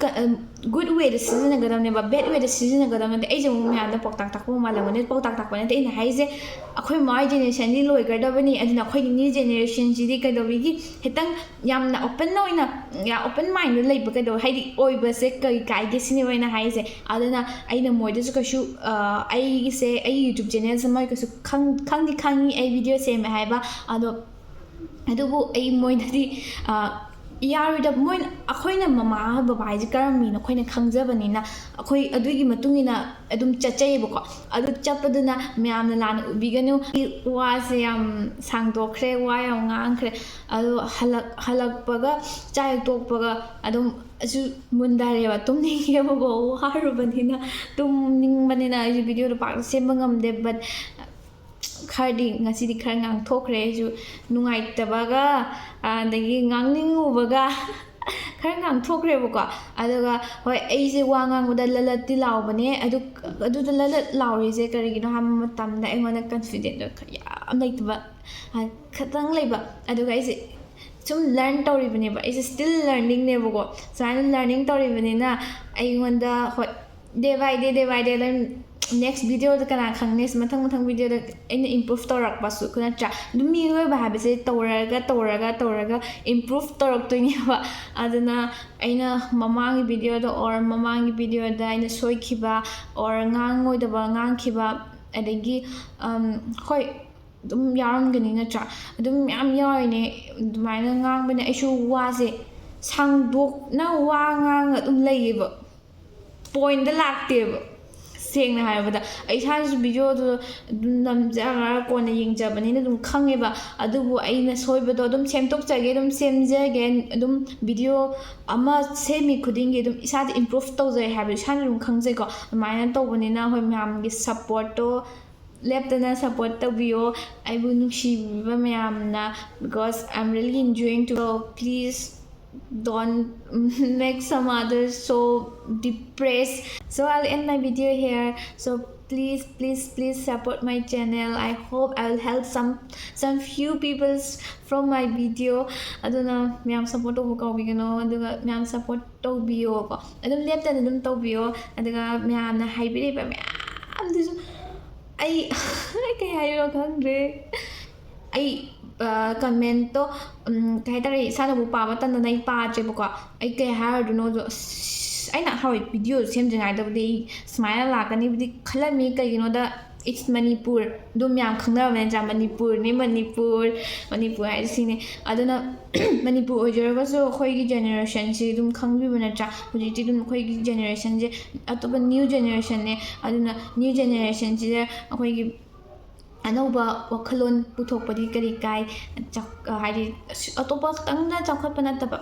ꯒꯨꯗ ꯋꯦꯗ ꯁꯤꯖꯤꯟꯅꯒꯗꯕꯅꯦꯕ ꯕꯦꯗ ꯋꯦꯗ ꯁꯤꯖꯤꯟꯅꯒꯗꯕꯅꯦ ꯑꯩꯁꯦ ꯑꯃꯨꯛ ꯃꯌꯥꯝꯗ ꯄꯥꯎꯇꯥꯛ ꯇꯥꯛꯄ ꯃꯥꯜꯂꯝꯒꯅꯤ ꯄꯥꯎꯇꯥꯛ ꯇꯥꯛꯄ ꯅꯠꯇꯦ ꯑꯩꯅ ꯍꯥꯏꯁꯦ ꯑꯩꯈꯣꯏ ꯃꯥꯒꯤ ꯖꯦꯅꯦꯔꯦꯁꯟꯗꯤ ꯂꯣꯏꯈ꯭ꯔꯗꯕꯅꯤ ꯑꯗꯨꯅ ꯑꯩꯈꯣꯏꯒꯤ ꯅ꯭ꯌꯨ ꯖꯦꯅꯦꯔꯦꯁꯟꯁꯤꯗꯤ ꯀꯩꯗꯧꯕꯒꯤ ꯈꯤꯇꯪ ꯌꯥꯝꯅ ꯑꯣꯄꯟ ꯃꯥꯏꯟꯗ ꯂꯩꯕ ꯍꯥꯏꯗꯤ ꯑꯣꯏꯕꯁꯦ ꯀꯩ ꯀꯥꯏꯒꯦ ꯁꯤꯅꯦꯕ ꯑꯩꯅ ꯍꯥꯏꯁꯦ ꯑꯗꯨꯅ ꯑꯩꯅ ꯃꯣꯏꯗꯁꯨ ꯀꯩꯁꯨ ꯑꯩꯒꯤ ꯌꯨꯇ꯭ꯌꯨꯕ ꯆꯦꯅꯦꯜꯁꯦ ꯃꯣꯏ ꯀꯩꯁꯨ ꯈꯪꯉꯤ ꯑꯩ ꯚꯤꯗꯤꯑꯣ ꯁꯦꯝꯃꯦ ꯍꯥꯏꯕ ꯑꯗꯨꯕꯨ ꯑꯩ ꯃꯣꯏꯗꯗꯤ ꯌꯥꯔꯣꯏꯗꯕ ꯑꯩꯈꯣꯏꯅ ꯃꯃꯥ ꯕꯕꯥ ꯍꯥꯏꯁꯦ ꯀꯔꯝꯕ ꯃꯤꯅꯣ ꯑꯩꯈꯣꯏꯅ ꯈꯪꯖꯕꯅꯤꯅ ꯑꯩꯈꯣꯏ ꯑꯗꯨꯒꯤ ꯃꯇꯨꯡ ꯏꯟꯅ ꯑꯗꯨꯝ ꯆꯠꯆꯩꯌꯦꯕꯀꯣ ꯑꯗꯨ ꯆꯠꯄꯗꯨꯅ ꯃꯌꯥꯝꯅ ꯂꯥꯟꯅ ꯎꯕꯤꯒꯅꯨ ꯋꯥꯁꯦ ꯌꯥꯝ ꯁꯥꯡꯗꯣꯛꯈ꯭ರೆ ꯋꯥ ꯌꯥꯝ ꯉꯥꯡꯈ꯭ರೆ ꯑꯗꯣ ꯍꯜꯂꯛꯄꯒ ꯆꯥꯛ ꯍꯦꯛ ꯇꯣꯛꯄꯒ ꯑꯗꯨꯝ ꯃꯨꯟꯊꯔꯦꯕ ꯇꯨꯝꯅꯤꯡꯉꯦꯕꯀꯣ ꯋꯥꯔꯨꯕꯅꯤꯅ ꯇꯨꯝꯅꯤꯡꯕꯅꯤꯅ ꯑꯩꯁꯨ ꯚꯤꯗꯤꯑꯣꯗꯣ ꯄꯥꯛꯅ ꯁꯦꯝꯕ ꯉꯝꯗꯦ ꯕꯠ ꯈꯔꯗꯤ ꯉꯁꯤꯗꯤꯈꯔ ꯉꯥꯡꯊꯣꯛꯈ꯭ꯔꯦ ꯑꯩꯁꯨ ꯅꯨꯡꯉꯥꯏꯇꯕꯒ ꯑꯗꯒꯤ ꯉꯥꯡꯅꯤꯡꯉꯨꯕꯒ ꯈꯔ ꯉꯥꯡꯊꯣꯛꯈ꯭ꯔꯦꯕꯀꯣ ꯑꯗꯨꯒ ꯍꯣꯏ ꯑꯩꯁꯦ ꯋꯥ ꯉꯥꯡꯕꯗ ꯂꯂꯠꯇꯤ ꯂꯥꯎꯕꯅꯦ ꯑꯗꯨꯗ ꯂꯂꯠ ꯂꯥꯎꯔꯤꯁꯦ ꯀꯔꯤꯒꯤꯅꯣ ꯍꯥꯏꯕ ꯃꯇꯝꯗ ꯑꯩꯉꯣꯟꯗ ꯀꯟꯐꯤꯗꯦꯟꯗꯣ ꯌꯥꯝ ꯂꯩꯇꯕ ꯈꯤꯇꯪ ꯂꯩꯕ ꯑꯗꯨꯒ ꯑꯩꯁꯦ ꯁꯨꯝ ꯂꯔꯟ ꯇꯧꯔꯤꯕꯅꯦꯕ ꯑꯩꯁꯦ ꯁ꯭ꯇꯤꯜ ꯂꯔꯅꯤꯡꯅꯦꯕꯀꯣ ꯁꯨꯃꯥꯏꯅ ꯂꯔꯅꯤꯡ ꯇꯧꯔꯤꯕꯅꯤꯅ ꯑꯩꯉꯣꯟꯗ ꯍꯣꯏ ꯗꯦ ꯕꯥꯏ ꯗꯦ ꯑꯗꯨꯝ ꯅꯦꯛꯁ ꯚꯤꯗꯤꯑꯣꯗ ꯀꯅꯥ ꯈꯪꯅꯤ ꯃꯊꯪ ꯚꯤꯗꯤꯑꯣꯗ ꯑꯩꯅ ꯏꯝꯄ꯭ꯔꯨꯚ ꯇꯧꯔꯛꯄꯁꯨ ꯅꯠꯇ꯭ꯔꯥ ꯑꯗꯨꯝ ꯃꯤꯑꯣꯏꯕ ꯍꯥꯏꯕꯁꯦ ꯇꯧꯔꯒ ꯏꯝꯄ꯭ꯔꯨꯚ ꯇꯧꯔꯛꯇꯣꯏꯅꯦꯕ ꯑꯗꯨꯅ ꯑꯩꯅ ꯃꯃꯥꯡꯒꯤ ꯚꯤꯗꯤꯑꯣꯗ ꯑꯩꯅ ꯁꯣꯏꯈꯤꯕ ꯑꯣꯔ ꯉꯥꯡꯉꯣꯏꯗꯕ ꯉꯥꯡꯈꯤꯕ ꯑꯗꯒꯤ ꯍꯣꯏ ꯑꯗꯨꯝ ꯌꯥꯎꯔꯝꯒꯅꯤ ꯅꯠꯇ꯭ꯔꯥ ꯑꯗꯨꯝ ꯃꯌꯥꯝ ꯌꯥꯎꯔꯤꯅꯦ ꯑꯗꯨꯃꯥꯏꯅ ꯉꯥꯡꯕꯅꯦ ꯑꯩꯁꯨ ꯋꯥꯁꯦ ꯁꯥꯡꯗꯣꯛꯅ ꯋꯥ ꯉꯥꯡꯉ ꯑꯗꯨꯝ ꯂꯩꯌꯦꯕ ꯄꯣꯏꯟꯗ ꯂꯥꯛꯇꯦꯕ ꯁꯦꯡꯅ ꯍꯥꯏꯔꯕꯗ ꯑꯩ ꯏꯁꯥꯅꯁꯨ ꯚꯤꯗꯤꯑꯣꯗꯣ ꯑꯗꯨꯝ ꯅꯝꯖꯔꯒ ꯀꯣꯟꯅ ꯌꯦꯡꯖꯕꯅꯤꯅ ꯑꯗꯨꯝ ꯈꯪꯉꯦꯕ ꯑꯗꯨꯕꯨ ꯑꯩꯅ ꯁꯣꯏꯕꯗꯣ ꯑꯗꯨꯝ ꯁꯦꯝꯖꯒꯦ ꯑꯗꯨꯝ ꯚꯤꯗꯤꯑꯣ ꯑꯃ ꯁꯦꯝꯃꯤ ꯈꯨꯗꯤꯡꯒꯤ ꯑꯗꯨꯝ ꯏꯁꯥꯗ ꯏꯝꯄ꯭ꯔꯨꯚ ꯇꯧꯖꯩ ꯍꯥꯏꯕꯗꯣ ꯏꯁꯥꯅ ꯑꯗꯨꯝ ꯈꯪꯖꯩꯀꯣ ꯑꯗꯨꯃꯥꯏꯅ ꯇꯧꯕꯅꯤꯅ ꯍꯣꯏ ꯃꯌꯥꯝꯒꯤ ꯁꯞꯄꯣꯔꯠꯇꯣ ꯂꯦꯞꯇꯅ ꯁꯞꯄꯣꯔꯠ ꯇꯧꯕꯤꯌꯣ ꯑꯩꯕꯨ ꯅꯨꯡꯁꯤꯕꯤꯕ ꯃꯌꯥꯝꯅ because I'm really enjoying to please don't make some others so depressed. So I'll end my video here. So please support my channel. I hope I'll help some few people from my video. aduna myam support to kawbigano aduga myam support tawbiyo ko adum leptana adum tawbiyo aduga myam na haibiriba myam dusu ai kay hayo khangre ai ꯀꯃꯦꯟꯇꯣ ꯀꯩ ꯍꯥꯏꯇꯥꯔꯦ ꯏꯁꯥꯅꯕꯨ ꯄꯥꯕ ꯃꯇꯝꯗꯅ ꯑꯩ ꯄꯥꯗ꯭ꯔꯦꯕꯀꯣ ꯑꯩ ꯀꯩ ꯍꯥꯏꯔꯨꯗꯣꯏꯅꯣꯗꯣ ꯑꯩꯅ ꯍꯣꯏ ꯚꯤꯗꯤꯑꯣ ꯁꯦꯝꯗ꯭ꯔꯤꯉꯩꯗꯕꯨꯗꯤ ꯑꯩ ꯁꯨꯃꯥꯏꯅ ꯂꯥꯛꯀꯅꯤꯕꯨꯗꯤ ꯈꯜꯂꯝꯃꯤ ꯀꯩꯒꯤꯅꯣꯗ ꯏꯠꯁ ꯃꯅꯤꯄꯨꯔ ꯑꯗꯨꯝ ꯌꯥꯝ ꯈꯪꯅꯕ ꯅꯠꯇ꯭ꯔꯥ ꯃꯅꯤꯄꯨꯔ ꯍꯥꯏꯁꯦ ꯁꯤꯅꯦ ꯑꯗꯨꯅ ꯃꯅꯤꯄꯨꯔ ꯑꯣꯏꯖꯔꯒꯁꯨ ꯑꯩꯈꯣꯏꯒꯤ ꯖꯦꯅꯦꯔꯦꯁꯟꯁꯤ ꯑꯗꯨꯝ ꯈꯪꯕꯤꯕ ꯅꯠꯇ꯭ꯔꯥ ꯍꯧꯖꯤꯛꯇꯤ ꯑꯗꯨꯝ ꯑꯩꯈꯣꯏꯒꯤ ꯖꯦꯅꯦꯔꯦꯁꯟꯁꯦ ꯑꯇꯣꯞꯄ ꯅ꯭ꯌꯨ ꯖꯦꯅꯦꯔꯦꯁꯟꯅꯦ ꯑꯗꯨꯅ ꯅ꯭ꯌꯨ ꯖꯦꯅꯦꯔꯦꯁꯟꯁꯤꯗ ꯑꯩꯈꯣꯏꯒꯤ ꯑꯅꯧꯕ ꯋꯥꯈꯜꯂꯣꯟ ꯄꯨꯊꯣꯛꯄꯗꯤ ꯀꯔꯤ ꯀꯥꯏ ꯍꯥꯏꯗꯤ ꯑꯇꯣꯞꯄ ꯈꯛꯇꯪꯅ ꯆꯥꯎꯈꯠꯄ ꯅꯠꯇꯕ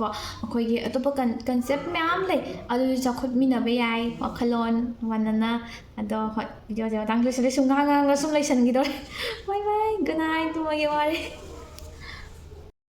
ꯀꯣ ꯑꯩꯈꯣꯏꯒꯤ ꯑꯇꯣꯞꯄ ꯀꯟꯁꯦꯞ ꯃꯌꯥꯝ ꯂꯩ ꯑꯗꯨꯁꯨ ꯆꯥꯎꯈꯠꯃꯤꯟꯅꯕ ꯌꯥꯏ ꯋꯥꯈꯜꯂꯣꯟ ꯃꯥꯟꯅꯅ ꯑꯗꯣ ꯍꯣꯏ ꯚꯤꯗꯤꯑꯣꯁꯦ ꯃꯇꯥꯡ ꯂꯣꯏꯁꯤꯜꯂꯦ ꯁꯨꯝ ꯉꯥꯡ ꯁꯨꯝ ꯂꯩꯁꯟꯈꯤꯗꯧꯔꯦ ꯕꯥꯏ ꯕꯥꯏ ꯒꯨꯗ ꯅꯥꯏꯠ ꯇꯨꯝꯃꯒꯦ ꯋꯥꯔꯦ